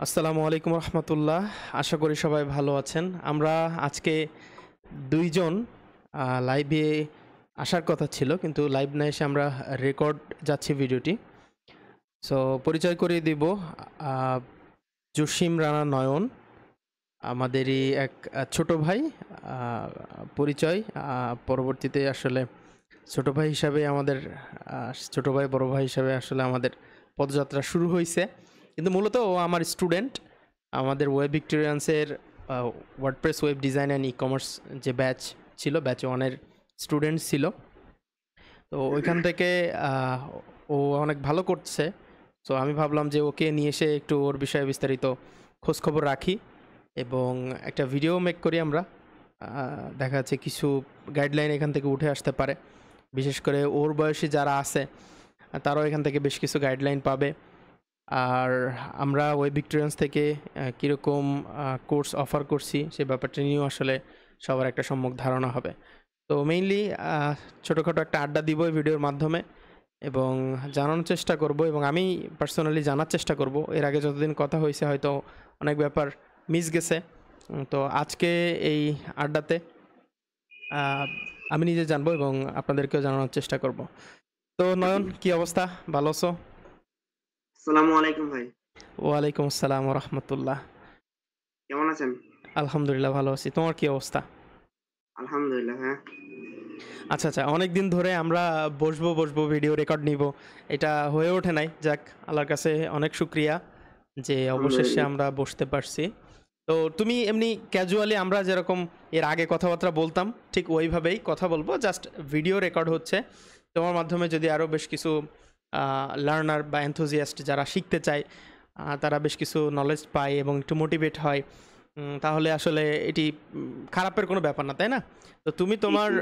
আসসালামু আলাইকুম রহমতুল্লাহ। আশা করি সবাই ভালো আছেন। আমরা আজকে ২ জন লাইভে আসার কথা ছিল, কিন্তু লাইভ না এসে আমরা রেকর্ড যাচ্ছি ভিডিওটি। সো পরিচয় করিয়ে দিব। আ জসিম রানা নয়ন আমাদেরই এক ছোট ভাই। আ পরিচয় পরবর্তীতে আসলে ছোট ভাই হিসাবে আমাদের ছোট ভাই, বড় ভাই হিসাবে আসলে আমাদের পদযাত্রা শুরু হইছে। কিন্তু মূলত ও আমার স্টুডেন্ট। আমাদের ওয়েব ভিক্টোরিয়ান্সের WordPress web design and e-commerce যে ব্যাচ ছিল, ব্যাচ 1 এর স্টুডেন্ট ছিল। তো ওইখান থেকে ও অনেক ভালো করছে। সো আমি ভাবলাম যে ওকে নিয়ে এসে একটু ওর বিষয়ে বিস্তারিত খোঁজখবর রাখি এবং একটা ভিডিও মেক করি আমরা। দেখা যাচ্ছে কিছু গাইডলাইন এখান থেকে উঠে আসতে পারে। বিশেষ করে ওর বয়সী যারা আছে তারাও এখান থেকে বেশ কিছু গাইডলাইন পাবে। আর আমরা ওয়েব ভিক্টোরিয়ান্স থেকে কীরকম কোর্স অফার করছি সে ব্যাপারটা নিয়েও আসলে সবার একটা সম্যক ধারণা হবে। তো মেইনলি ছোটোখাটো একটা আড্ডা দিব এই ভিডিওর মাধ্যমে এবং জানানোর চেষ্টা করব, এবং আমি পার্সোনালি জানার চেষ্টা করব। এর আগে যতদিন কথা হয়েছে হয়তো অনেক ব্যাপার মিস গেছে। তো আজকে এই আড্ডাতে আমি নিজে জানবো এবং আপনাদেরকেও জানানোর চেষ্টা করব। তো নয়ন, কি অবস্থা? ভালো আছো? আসসালামু আলাইকুম ভাই। ওয়ালাইকুম আসসালাম ওয়া রাহমাতুল্লাহ। কেমন আছেন? আলহামদুলিল্লাহ ভালো আছি। তোমার কি অবস্থা? আলহামদুলিল্লাহ, হ্যাঁ। আচ্ছা, আচ্ছা। অনেকদিন ধরে আমরা বসবো, ভিডিও রেকর্ড নিব। এটা হয়ে ওঠে নাই। যাক, আল্লাহর কাছে অনেক শুকরিয়া যে অবশেষে আলহামদুলিল্লাহ। আমরা বসতে পারছি। তো তুমি এমনি ক্যাজুয়ালি আমরা যেরকম এর আগে কথাবার্তা বলতাম ঠিক ওইভাবেই কথা বলবো। জাস্ট ভিডিও রেকর্ড হচ্ছে। তোমার মাধ্যমে যদি আরও বেশ কিছু লার্নার বা এনথুজিয়াস্ট যারা শিখতে চায় তারা বেশ কিছু নলেজ পায় এবং একটু মোটিভেট হয়, তাহলে আসলে এটি খারাপের কোনো ব্যাপার না, তাই না? তো তুমি জি, তোমার জি।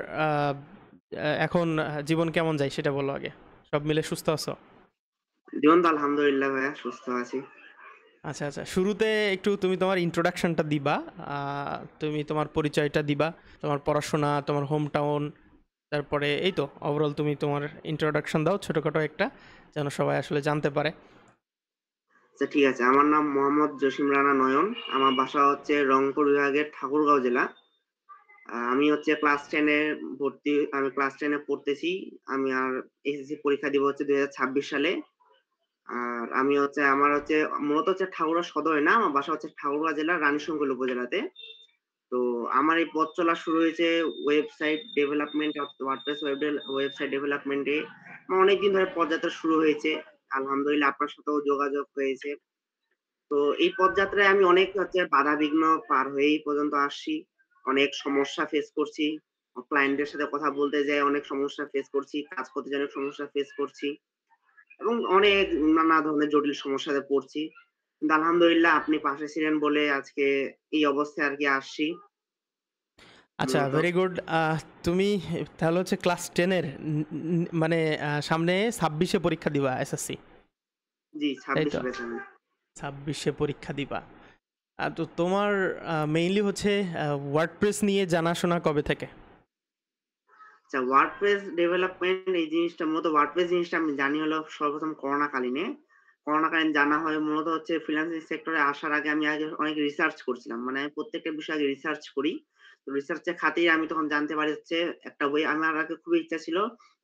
এখন জীবন কেমন যায় সেটা বলো আগে। সব মিলে সুস্থ আছো? জীবন তো আলহামদুলিল্লাহ ভাইয়া, সুস্থ আছি। আচ্ছা, আচ্ছা। শুরুতে একটু তুমি তোমার ইন্ট্রোডাকশনটা দিবা। আ তুমি তোমার পরিচয়টা দিবা। তোমার পড়াশোনা, তোমার হোম টাউন, তারপরে এই তো ওভারঅল তুমি তোমার ইন্ট্রোডাকশন দাও ছোটখাটো একটা, যেন সবাই আসলে জানতে পারে। আচ্ছা, ঠিক আছে। আমার নাম মোহাম্মদ জসিম রানা নয়ন। আমার বাসা হচ্ছে রংপুর বিভাগের ঠাকুরগাঁও জেলা। আমি হচ্ছে আমি ক্লাস 10 এ পড়তেছি। আমি আর এসএসসি পরীক্ষা দিব হচ্ছে ২০২৬ সালে। আর আমি হচ্ছে আমার হচ্ছে মূলত হচ্ছে ঠাকুরগাঁও সদরে না, আমার বাসা হচ্ছে ঠাকুরগাঁও জেলার রানীশঙ্কৈল উপজেলাতে। তো আমার এই পথ চলা শুরু হয়েছে ওয়েবসাইট ডেভেলপমেন্ট ওয়ার্ডপ্রেস ওয়েবসাইট ডেভেলপমেন্টে। আমার অনেকদিন ধরে পথযাত্রা শুরু হয়েছে। আলহামদুলিল্লাহ আপনার সাথেও যোগাযোগ হয়েছে। তো এই পথযাত্রায় আমি অনেক হচ্ছে বাধা-বিঘ্ন পার হয়ে এই পর্যন্ত আসছি। অনেক সমস্যা ফেস করছি। ক্লায়েন্টের সাথে কথা বলতে যেয়ে অনেক সমস্যা ফেস করছি। কাজ করতে যেয়ে অনেক সমস্যা ফেস করছি। এবং অনেক নানা ধরনের জটিল সমস্যাতে পড়ছি। কিন্তু আলহামদুলিল্লাহ আপনি পাশে ছিলেন বলে আজকে এই অবস্থায় আরকি আসছি। আচ্ছা, মূলত ভেরি গুড। তুমি তাহলে হচ্ছে ক্লাস 10 এর মানে সামনে 26 এ পরীক্ষা দিবা এসএসসি, জি, তাই ২৬ তো? ব্যাচ আমি। 26 এ পরীক্ষা দিবা। তো তোমার মেইনলি হচ্ছে ওয়ার্ডপ্রেস নিয়ে জানাশোনা কবে থেকে? আচ্ছা, ওয়ার্ডপ্রেস ডেভেলপমেন্ট এই জিনিসটা মূলত ওয়ার্ডপ্রেস জিনিসটা আমি জানি হলো সর্বপ্রথম করোনাকালীনে। করোনাকালীন জানা হয় মূলত হচ্ছে ফ্রিল্যান্সিং সেক্টরে আসার আগে আমি আগে অনেক রিসার্চ করছিলাম। মানে আমি প্রত্যেকটা বিষয়ে আগে রিসার্চ করি। তো রিসার্চের খাতিরে আমি তখন জানতে পারি হচ্ছে একটা আমার আগে খুবই ইচ্ছা ছিল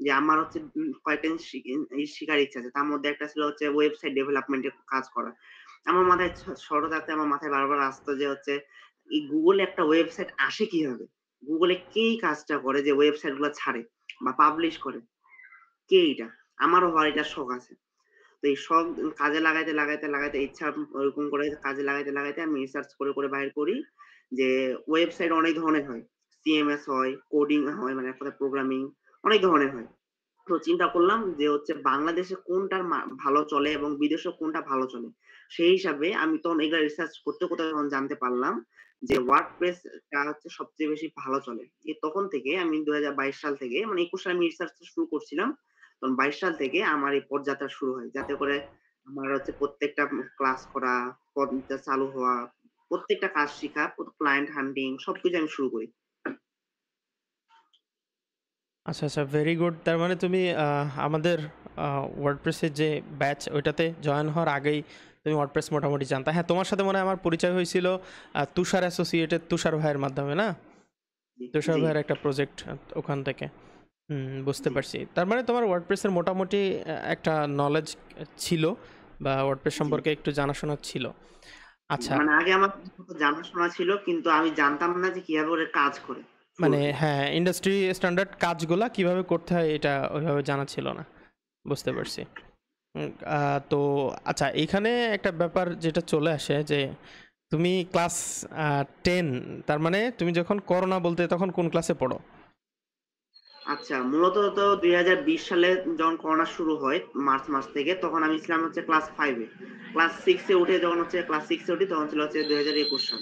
যে আমার হচ্ছে কয়েকটা জিনিস শিখার ইচ্ছা আছে। তার মধ্যে একটা ছিল হচ্ছে ওয়েবসাইট ডেভেলপমেন্ট এ কাজ করা। আমার মাথায় ছোট থাকতে আমার মাথায় বারবার আসতো যে হচ্ছে এই Google এ একটা ওয়েবসাইট আসে কিভাবে? Google এ কে এই কাজটা করে যে ওয়েবসাইট গুলা ছাড়ে বা পাবলিশ করে? কে এইটা? আমারও হওয়ার এটার শখ আছে। তো এই শখ কাজে লাগাইতে ইচ্ছা ওরকম করে কাজে লাগাইতে আমি রিসার্চ করে বাহির করি যে ওয়েবসাইট অনেক ধরনের হয়। CMS হয়, কোডিং হয় মানে এক কথায় প্রোগ্রামিং অনেক ধরনের হয়। তো চিন্তা করলাম যে হচ্ছে বাংলাদেশে কোনটার ভালো চলে এবং বিদেশেও কোনটা ভালো চলে। সেই হিসাবে আমি তখন এগুলা রিসার্চ করতে তখন জানতে পারলাম যে WordPress টা হচ্ছে সবচেয়ে বেশি ভালো চলে। তখন থেকে আমি ২০২২ সাল থেকে মানে ২১ সালে আমি রিসার্চটা শুরু করছিলাম। তখন ২২ সাল থেকে আমার এই পথযাত্রা শুরু হয়। যাতে করে আমার হচ্ছে প্রত্যেকটা ক্লাস করা, পদটা চালু হওয়া, প্রত্যেকটা কাজ শিখা, ক্লায়েন্ট হান্টিং সবকিছু আমি শুরু করি। আচ্ছা আচ্ছা, ভেরি গুড। তার মানে তুমি আমাদের ওয়ার্ডপ্রেসের যে ব্যাচ ওইটাতে জয়েন হওয়ার আগেই তুমি ওয়ার্ডপ্রেস মোটামুটি জানতা। হ্যাঁ, তোমার সাথে মনে হয় আমার পরিচয় হয়েছিল তুষার অ্যাসোসিয়েটেড তুষার ভাইয়ের মাধ্যমে, না? জি, তুষার জি, ভাইয়ের একটা প্রজেক্ট ওখান থেকে। বুঝতে জি। পারছি। তার মানে তোমার ওয়ার্ডপ্রেসের মোটামুটি একটা নলেজ ছিল, বা ওয়ার্ডপ্রেস জি, সম্পর্কে একটু জানাশোনা ছিল। জি। আচ্ছা, মানে আগে আমার জানাশোনা ছিল কিন্তু আমি জানতাম না যে কিভাবে ওরা কাজ করে মানে ফুললি। হ্যাঁ, ইন্ডাস্ট্রি স্ট্যান্ডার্ড কাজগুলা কিভাবে করতে হয় এটা ওইভাবে জানা ছিল না। বুঝতে হ্যাঁ, পারছি। তো আচ্ছা, এইখানে একটা ব্যাপার যেটা চলে আসে যে তুমি ক্লাস 10, তার মানে তুমি যখন করোনা বলতে তখন কোন ক্লাসে পড়ো? আচ্ছা মূলত তো 2020 সালে যখন করোনা শুরু হয় মার্চ মাস থেকে তখন আমি ছিলাম হচ্ছে ক্লাস 5 এ। ক্লাস 6 এ উঠে যখন হচ্ছে ক্লাস 6 এ উঠি তখন ছিল হচ্ছে 2021 সাল।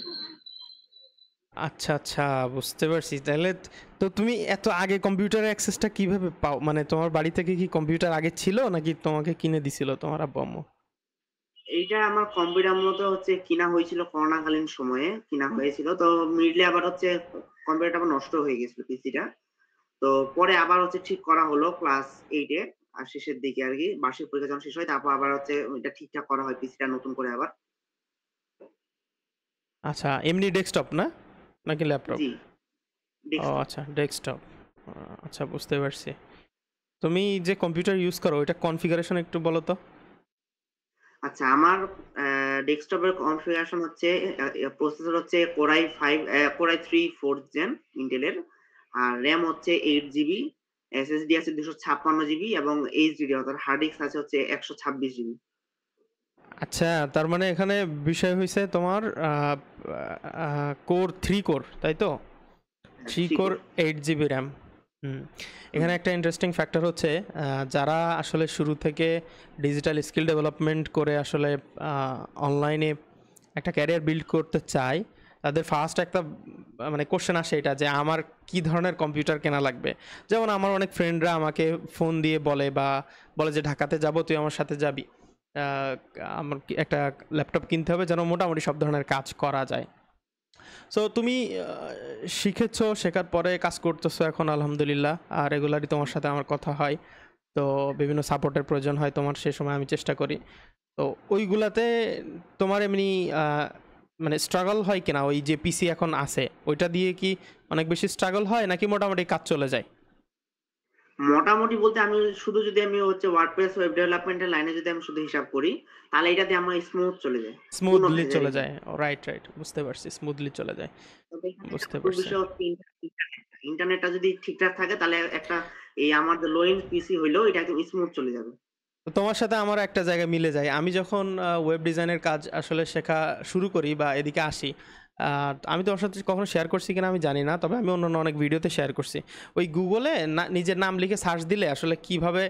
আচ্ছা আচ্ছা, বুঝতে পারছি। তাহলে তো তুমি এত আগে কম্পিউটারের অ্যাক্সেসটা কিভাবে পাও? মানে তোমার বাড়ি থেকে কি কম্পিউটার আগে ছিল নাকি তোমাকে কিনে দিছিল তোমার আব্বু আম্মু? এইটা আমার কম্পিউটার মূলত হচ্ছে কিনা হয়েছিল করোনাকালীন সময়ে কিনা হয়েছিল। তো মিডলে আবার হচ্ছে কম্পিউটারটা আবার নষ্ট হয়ে গেছিল পিসিটা। তো পরে আবার হচ্ছে ঠিক করা হলো ক্লাস 8 এ শেষের দিকে আরকি। বার্ষিক পরীক্ষা যখন শেষ হয় তারপর আবার হচ্ছে ওইটা ঠিকঠাক করা হয় পিসিটা নতুন করে আবার। আচ্ছা, এমনি ডেস্কটপ না, নাকি ল্যাপটপ? জি, ও ডেস্কটপ। আচ্ছা, ডেস্কটপ। আচ্ছা, বুঝতে পারছি। তুমি যে কম্পিউটার ইউজ করো ওইটা কনফিগারেশন একটু বলো তো। আচ্ছা আমার ডেস্কটপের কনফিগারেশন হচ্ছে প্রসেসর হচ্ছে Core i3 4th gen Intel এর। আর RAM হচ্ছে 8 জিবি, SSD আছে 256 জিবি এবং HDD অর্থাৎ হার্ড ডিস্ক আছে হচ্ছে 126 জিবি। আচ্ছা, তার মানে এখানে বিষয় হইছে তোমার কোর 3 কোর, তাই তো? হ্যাঁ, 3 3 কোর, কোর। 8 GB RAM. হুম। হুম, এখানে একটা ইন্টারেস্টিং ফ্যাক্টর হচ্ছে যারা আসলে শুরু থেকে ডিজিটাল স্কিল ডেভেলপমেন্ট করে আসলে অনলাইনে একটা ক্যারিয়ার বিল্ড করতে চায়, তাদের ফার্স্ট একটা মানে কোশ্চেন আসে এটা যে আমার কি ধরনের কম্পিউটার কেনা লাগবে। যেমন আমার অনেক ফ্রেন্ডরা আমাকে ফোন দিয়ে বলে, বা বলে যে ঢাকাতে যাব, তুই আমার সাথে যাবি, আহ, আমার একটা ল্যাপটপ কিনতে হবে যেন মোটামুটি সব ধরনের কাজ করা যায়। সো তুমি শিখেছো, শেখার পরে কাজ করতেছো এখন আলহামদুলিল্লাহ, আর রেগুলারই তোমার সাথে আমার কথা হয়। তো বিভিন্ন সাপোর্টের প্রয়োজন হয় তোমার, সে সময় আমি চেষ্টা করি। তো ওইগুলাতে তোমার এমনি আহ, মানে স্ট্রাগল হয় কিনা, ওই যে পিসি এখন আছে ওইটা দিয়ে কি অনেক বেশি স্ট্রাগল হয় নাকি মোটামুটি কাজ চলে যায়? মোটামুটি বলতে আমি শুধু যদি আমি হচ্ছে WordPress ওয়েব ডেভেলপমেন্ট এর লাইনে যদি আমি শুধু হিসাব করি, তাহলে এটা দিয়ে আমার স্মুথ চলে যায়। পূর্ণ স্মুথলি হয়ে যায় চলে আরকি। যায়, রাইট রাইট, বুঝতে পারছি, স্মুথলি চলে যায়। তবে এখানে একটা বুঝতে মূল পারছি। বিষয় হচ্ছে ইন্টারনেটটা। ইন্টারনেটটা যদি ঠিকঠাক থাকে তাহলে একটা এই আমার যে লো এন্ড পিসি হইলেও এটা একদম স্মুথ চলে যাবে। তো তোমার সাথে আমার একটা জায়গায় মিলে যায়। আমি যখন ওয়েব ডিজাইনের কাজ আসলে শেখা শুরু করি বা এদিকে আসি, আমি তোমার সাথে কখনো শেয়ার করছি কিনা আমি জানি না, তবে আমি অন্যান্য অনেক ভিডিওতে শেয়ার করছি। ওই গুগলে না নিজের নাম লিখে সার্চ দিলে আসলে কিভাবে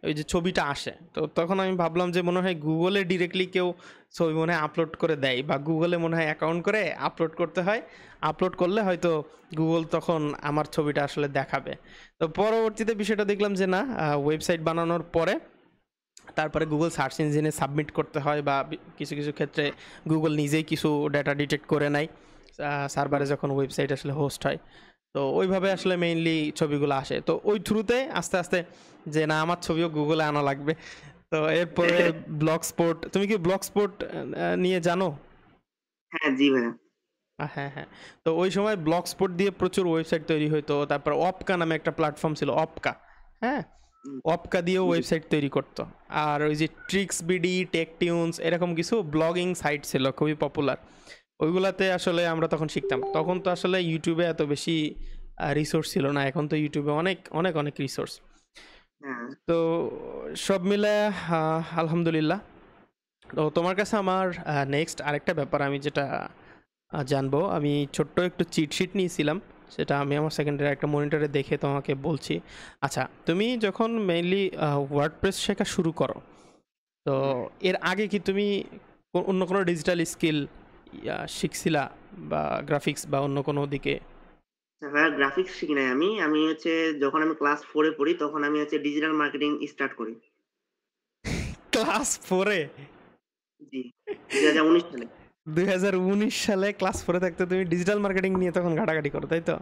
ওই যে ছবিটা আসে, তো তখন আমি ভাবলাম যে মনে হয় গুগলে ডিরেক্টলি কেউ ছবি মনে হয় আপলোড করে দেয়, বা গুগলে মনে হয় অ্যাকাউন্ট করে আপলোড করতে হয়। আপলোড করলে হয়তো গুগল তখন আমার ছবিটা আসলে দেখাবে। তো পরবর্তীতে বিষয়টা দেখলাম যে না, ওয়েবসাইট বানানোর পরে তারপরে গুগল সার্চ ইঞ্জিনে সাবমিট করতে হয়, বা কিছু কিছু ক্ষেত্রে গুগল নিজেই কিছু ডেটা ডিটেক্ট করে নেয় সার্ভারে যখন ওয়েবসাইট আসলে হোস্ট হয়। তো ওইভাবে আসলে মেইনলি ছবিগুলো আসে, তো ওই থ্রুতে আস্তে আস্তে যে না আমার ছবিও গুগলে আনা লাগবে। তো এরপরে ব্লগ স্পোর্ট, তুমি কি ব্লগ স্পোর্ট নিয়ে জানো? হ্যাঁ, জি ভাইয়া। হ্যাঁ হ্যাঁ। তো ওই সময় ব্লগ স্পট দিয়ে প্রচুর ওয়েবসাইট তৈরি হতো, তারপর অপকা নামে একটা প্ল্যাটফর্ম ছিল, অপকা। হ্যাঁ, হুম, অপকা দিয়েও জি, ওয়েবসাইট তৈরি করতো। আর ওই যে ট্রিক্স বিডি, টেক টিউনস, এরকম কিছু ব্লগিং সাইট ছিল খুবই পপুলার। ওইগুলাতে আসলে আমরা তখন শিখতাম। তখন তো আসলে ইউটিউবে এত বেশি রিসোর্স ছিল না, এখন তো ইউটিউবে অনেক অনেক অনেক রিসোর্স। হ্যাঁ, তো সব মিলে আলহামদুলিল্লাহ। তো তোমার কাছে আমার নেক্সট আরেকটা ব্যাপার আমি যেটা জানবো, আমি ছোট্ট একটু চিট শিট নিয়েছিলাম, সেটা আমি আমার সেকেন্ডারি একটা মনিটরে দেখে তোমাকে বলছি। আচ্ছা, তুমি যখন মেইনলি ওয়ার্ডপ্রেস শেখা শুরু করো, তো হুম। এর আগে কি তুমি অন্য কোনো ডিজিটাল স্কিল শিখছিলা, বা গ্রাফিক্স বা অন্য কোনো দিকে? আচ্ছা ভাইয়া গ্রাফিক্স শিখি নাই আমি। আমি হচ্ছে যখন আমি ক্লাস 4 এ পড়ি তখন আমি হচ্ছে ডিজিটাল মার্কেটিং স্টার্ট করি। ক্লাস 4-এ? জি, 2019 সালে। 2019 সালে ক্লাস 4-এ থাকতে তুমি ডিজিটাল মার্কেটিং নিয়ে তখন ঘাটাঘাটি করো, তাই তো?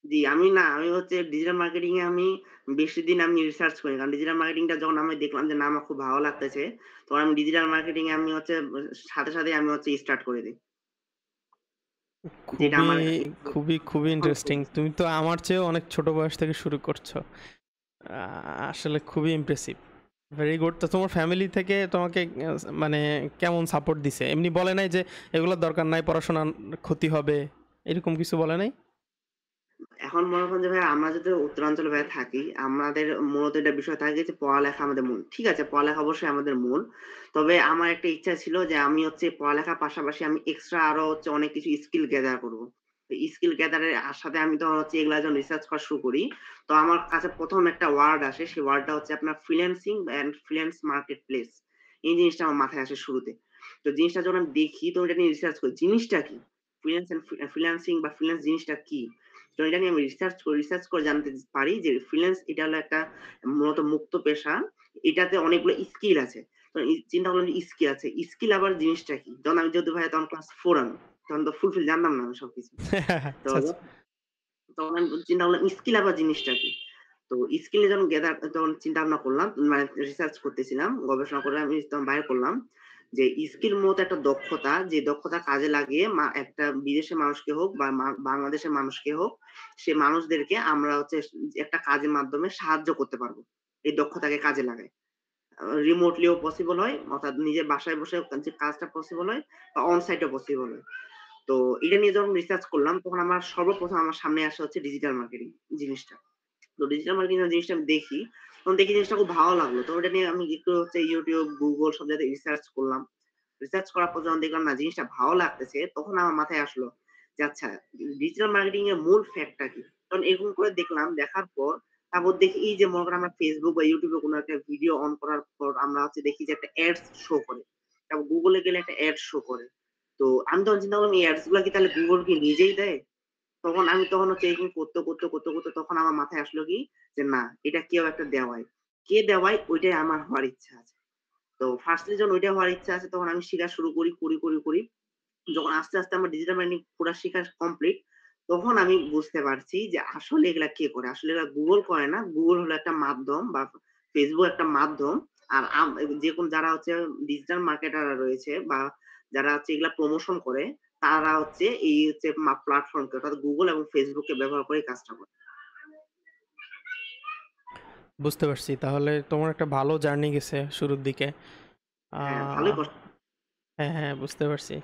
জি, আমি হচ্ছে ডিজিটাল মার্কেটিং এ আমি বেশি দিন আমি রিসার্চ করিনি। কারণ ডিজিটাল মার্কেটিংটা যখন আমি দেখলাম যে না আমার খুব ভালো লাগতেছে, তখন আমি ডিজিটাল মার্কেটিং এ আমি হচ্ছে সাথে আমি হচ্ছে স্টার্ট করে দেই। যেটা খুবই, আমার খুবই এখন ইন্টারেস্টিং। চলতেছে। তুমি তো আমার চেয়েও অনেক ছোট বয়স থেকে শুরু করছো। আসলে খুবই ইমপ্রেসিভ। Very good. তো তোমার ফ্যামিলি থেকে তোমাকে মানে কেমন সাপোর্ট দিছে? এমনি বলে নাই যে এগুলোর দরকার নাই, পড়াশোনার ক্ষতি হবে, এরকম কিছু বলে নাই? এখন মনে করেন যে ভাই আমরা যদি উত্তরাঞ্চলে ভাই থাকি, আমাদের মূলত এটা বিষয় থাকে যে পড়ালেখা আমাদের মূল। ঠিক আছে, পড়ালেখা অবশ্যই আমাদের মূল। তবে আমার একটা ইচ্ছা ছিল যে আমি হচ্ছে পড়ালেখার পাশাপাশি আমি এক্সট্রা আরো হচ্ছে অনেক কিছু স্কিল গ্যাদার করব। তো স্কিল গ্যাদার এর সাথে আমি তখন হচ্ছে এগুলা যখন রিসার্চ করা শুরু করি, তো আমার কাছে ১ম একটা ওয়ার্ড আসে। সেই ওয়ার্ডটা হচ্ছে আপনার freelancing and freelance market place. এই জিনিসটা আমার মাথায় আসে শুরুতে। তো জিনিসটা যখন আমি দেখি তো এটা নিয়ে রিসার্চ করি। জিনিসটা কি? ফ্রিল্যান্স অ্যান্ড ফ্রিল্যান্সিং বা ফ্রিল্যান্স জিনিসটা কি? তো এটা নিয়ে আমি রিসার্চ করে জানতে পারি যে ফ্রিল্যান্স এটা হলো একটা মূলত মুক্ত পেশা। এটাতে অনেকগুলো স্কিল আছে। তো চিন্তা করলাম যে স্কিল আছে। স্কিল আবার জিনিসটা কি? যখন আমি যেহেতু ভাই তখন ক্লাস 4 আমি। তখন তো ফুলফিল জানতাম না আমি সবকিছু। তো আচ্ছা, আচ্ছা। তখন আমি চিন্তা করলাম স্কিল আবার জিনিসটা কি? তো স্কিল নিয়ে যখন তখন চিন্তা ভাবনা করলাম, মানে রিসার্চ করতেছিলাম, গবেষণা করে আমি তখন বাইর করলাম যে স্কিল মূলত একটা দক্ষতা, যে দক্ষতা কাজে লাগিয়ে একটা বিদেশের মানুষকে হোক বা বাংলাদেশের মানুষকে হোক, সে মানুষদেরকে আমরা হচ্ছে একটা কাজের মাধ্যমে সাহায্য করতে পারবো। এই দক্ষতাকে কাজে লাগায়। রিমোটলিও পসিবল হয়, অর্থাৎ নিজের বাসায় বসে যে কাজটা পসিবল হয় বা অন সাইট ও পসিবল হয়। তো এটা নিয়ে যখন রিসার্চ করলাম তখন আমার সর্বপ্রথম আমার সামনে আসে হচ্ছে ডিজিটাল মার্কেটিং জিনিসটা। তো ডিজিটাল মার্কেটিং এর জিনিসটা আমি দেখি, তখন দেখি জিনিসটা খুব ভালো লাগলো। তো ওটা নিয়ে আমি একটু হচ্ছে YouTube, Google সব জায়গায় রিসার্চ করলাম। রিসার্চ করার পর যখন দেখলাম না জিনিসটা ভালো লাগতেছে, তখন আমার মাথায় আসলো যে আচ্ছা ডিজিটাল মার্কেটিং এর মূল ফ্যাক্ট টা কি? তখন এরকম করে দেখলাম, দেখার পর তারপর দেখি এই যে মনে করেন আমরা Facebook বা YouTube এ কোনো একটা ভিডিও অন করার পর আমরা হচ্ছে দেখি যে একটা এডস শো করে। তারপর Google এ গেলে একটা এড শো করে। তো আমি তখন চিন্তা করলাম এই এডস গুলা কি তাহলে Google কি নিজেই দেয়? তখন হচ্ছে এরকম করতে তখন আমার মাথায় আসলো কি যে না এটা কেউ একটা দেওয়ায়। কে দেওয়ায় ওইটাই আমার হওয়ার ইচ্ছা আছে। তো ফার্স্টলি যখন ওইটা হওয়ার ইচ্ছা আছে তখন আমি শিখা শুরু করি। যখন আস্তে আমার ডিজিটাল মার্কেটিং পুরা শিখা কমপ্লিট, তখন আমি বুঝতে পারছি যে আসলে এগুলা কে করে? আসলে এগুলা Google করে না। Google হলো একটা মাধ্যম বা Facebook একটা মাধ্যম। আর যারা হচ্ছে ডিজিটাল মার্কেটার রয়েছে বা যারা হচ্ছে এগুলা প্রমোশন করে, তারা হচ্ছে এই হচ্ছে প্ল্যাটফর্মকে অর্থাৎ Google এবং Facebook কে ব্যবহার করে এই কাজটা করে। বুঝতে পারছি। তাহলে তোমার একটা ভালো জার্নি গেছে শুরুর দিকে। হ্যাঁ, ভালোই আহ কষ্ট। হ্যাঁ, হ্যাঁ, বুঝতে পারছি।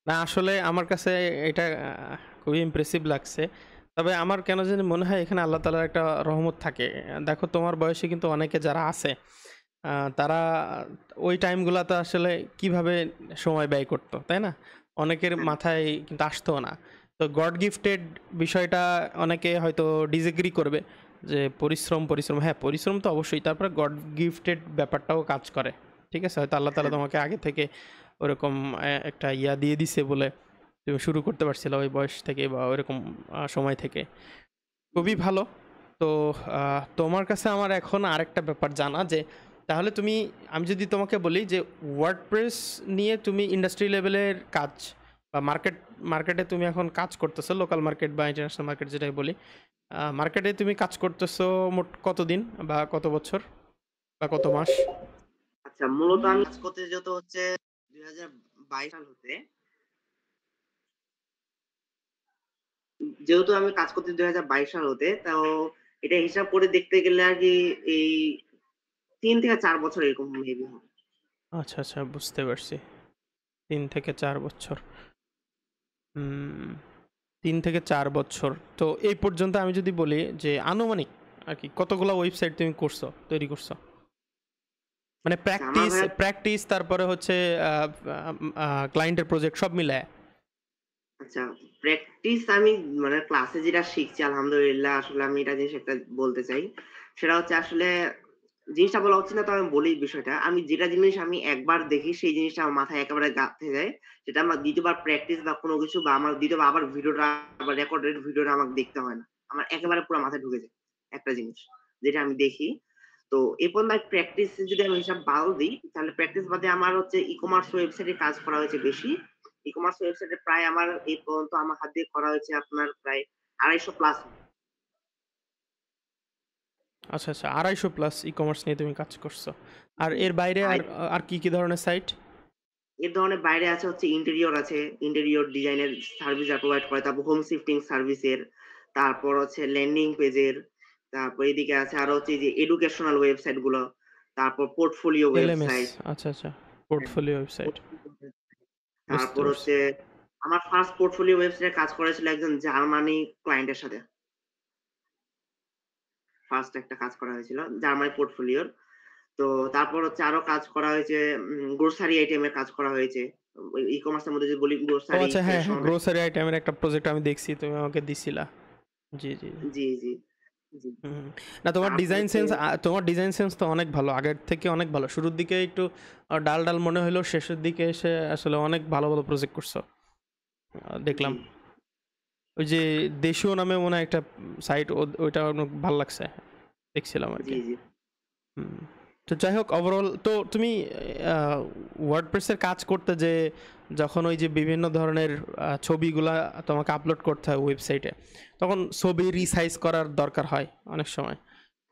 না আসলে আমার কাছে এটা খুবই ইমপ্রেসিভ লাগছে। তবে আমার কেন জানি মনে হয় এখানে আল্লাহ তাআলার একটা রহমত থাকে। দেখো তোমার বয়সে কিন্তু অনেকে যারা আছে, তারা ওই টাইমগুলাতে আসলে কিভাবে সময় ব্যয় করত, তাই না? অনেকের হ্যাঁ, মাথায় কিন্তু আসতো না। তো গড গিফটেড বিষয়টা অনেকে হয়তো ডিসএগ্রি করবে যে পরিশ্রম, হ্যাঁ, পরিশ্রম তো অবশ্যই। তারপরে গড গিফটেড ব্যাপারটাও কাজ করে। ঠিক আছে? হয়তো আল্লাহ তাআলা হ্যাঁ। তোমাকে আগে থেকে ওরকম একটা ইয়া দিয়ে দিছে বলে তুমি শুরু করতে পারছিলা ওই বয়স থেকে বা ওইরকম সময় থেকে। খুবই জি। ভালো। তো তোমার কাছে আমার এখন আরেকটা ব্যাপার জানা যে তাহলে তুমি, আমি যদি তোমাকে বলি যে ওয়ার্ডপ্রেস নিয়ে তুমি ইন্ডাস্ট্রি লেভেলের কাজ বা মার্কেটে তুমি এখন কাজ করতেছো, লোকাল মার্কেট বা ইন্টারন্যাশনাল মার্কেট যেটাই বলি, মার্কেটে তুমি কাজ করতেছো মোট কতদিন বা কত বছর বা কত মাস? আচ্ছা মূলত আমি কাজ করতে যেহেতু হচ্ছে ২০২২ সাল হতে যেহেতু আমি কাজ করছি ২০২২ সাল হতে, তো এটা হিসাব করে দেখতে গেলে আরকি এই ৩ থেকে ৪ বছর এরকম মেবি হবে। আচ্ছা, আচ্ছা, বুঝতে পারছি। ৩ থেকে ৪ বছর। হুম, ৩ থেকে ৪ বছর। তো এই পর্যন্ত আমি যদি বলি যে আনুমানিক আরকি কতগুলা ওয়েবসাইট তুমি তৈরি করছো? মানে আচ্ছা আমার ভাইয়া প্র্যাকটিস তারপরে হচ্ছে আ ক্লায়েন্টের প্রজেক্ট সব মিলায়া। আচ্ছা প্র্যাকটিস আমি মানে ক্লাসে যেটা শিখছি আলহামদুলিল্লাহ আসলে আমি এটা জিনিস একটা বলতে চাই। সেটা হচ্ছে আসলে জিনিসটা বলা উচিত না, তবে আমি বলি বিষয়টা। আমি যেটা জিনিস আমি একবার দেখি সেই জিনিসটা আমার মাথায় একেবারে গাঁথতে যায়। সেটা আমার ২য় বার প্র্যাকটিস বা কোনো কিছু বা আমার ২য় বার আবার ভিডিওটা আবার রেকর্ডেড ভিডিওটা আমাকে দেখতে হয় না। আমার একেবারে পুরা মাথায় ঢুকে যায় একটা জিনিস। যেটা আমি দেখি। তো এ পর্যন্ত আমি প্র্যাকটিস যদি আমি হিসাব বাদও দিই, তাহলে প্র্যাকটিস বাদে আমার হচ্ছে ই-কমার্স ওয়েবসাইটে কাজ করা হয়েছে বেশি। ই-কমার্স ওয়েবসাইটে প্রায় আমার এই পর্যন্ত আমার হাত দিয়ে করা হয়েছে আপনার প্রায় ২৫০ প্লাস। আচ্ছা আচ্ছা, 250+ ই-কমার্স নিয়ে তুমি কাজ করছো। আর জি। এর বাইরে আর আর কি কি ধরনের সাইট? এর ধরনের বাইরে আছে হচ্ছে ইন্টেরিয়র আছে। ইন্টেরিয়র ডিজাইনের সার্ভিস যারা প্রোভাইড করে। তারপর হোম শিফটিং সার্ভিসের। তারপর হচ্ছে ল্যান্ডিং পেজের। তারপর এদিকে আছে আরো হচ্ছে এই যে এডুকেশনাল ওয়েবসাইট গুলো। তারপর পোর্টফোলিও এলএমএস, ওয়েবসাইট। আচ্ছা আচ্ছা, হ্যাঁ, পোর্টফোলিও ওয়েবসাইট, পোর্টফোলিও ওয়েবসাইট। বুঝতে তারপর পারছি। হচ্ছে আমার ফার্স্ট পোর্টফোলিও ওয়েবসাইটে কাজ করা ছিল একজন জার্মানি ক্লায়েন্টের সাথে। ফার্স্ট একটা কাজ করা হয়েছিল জার্মানি পোর্টফোলিওর। তো তারপর হচ্ছে আরো কাজ করা হয়েছে গ্রোসারি আইটেমের কাজ করা হয়েছে। ই-কমার্স এর মধ্যে যদি বলি ও গ্রোসারি, আচ্ছা, হ্যাঁ হ্যাঁ, ফ্যাশন। গ্রোসারি আইটেমের একটা প্রজেক্ট আমি দেখছি, তুমি আমাকে দিছিলা। জি জি জি। জি, জি, জি। হুম। না, তোমার তারপর ডিজাইন হচ্ছে সেন্স, তোমার ডিজাইন সেন্স তো অনেক ভালো, আগের থেকে অনেক ভালো। শুরুর দিকে একটু ডাল ডাল মনে হলো, শেষের দিকে এসে আসলে অনেক ভালো ভালো প্রজেক্ট করছো জি, দেখলাম। ওই যে দেশীয় নামে মনে হয় একটা সাইট, ওইটা অনেক ভালো লাগছে, দেখছিলাম আর জি, কি। জি। হুম। তো যাই হোক, ওভারঅল তো তুমি ওয়ার্ডপ্রেসের কাজ করতে যে যখন ওই যে বিভিন্ন ধরনের ছবিগুলা তোমাকে আপলোড করতে হয় ওয়েবসাইটে, তখন ছবি রিসাইজ করার দরকার হয় অনেক সময়।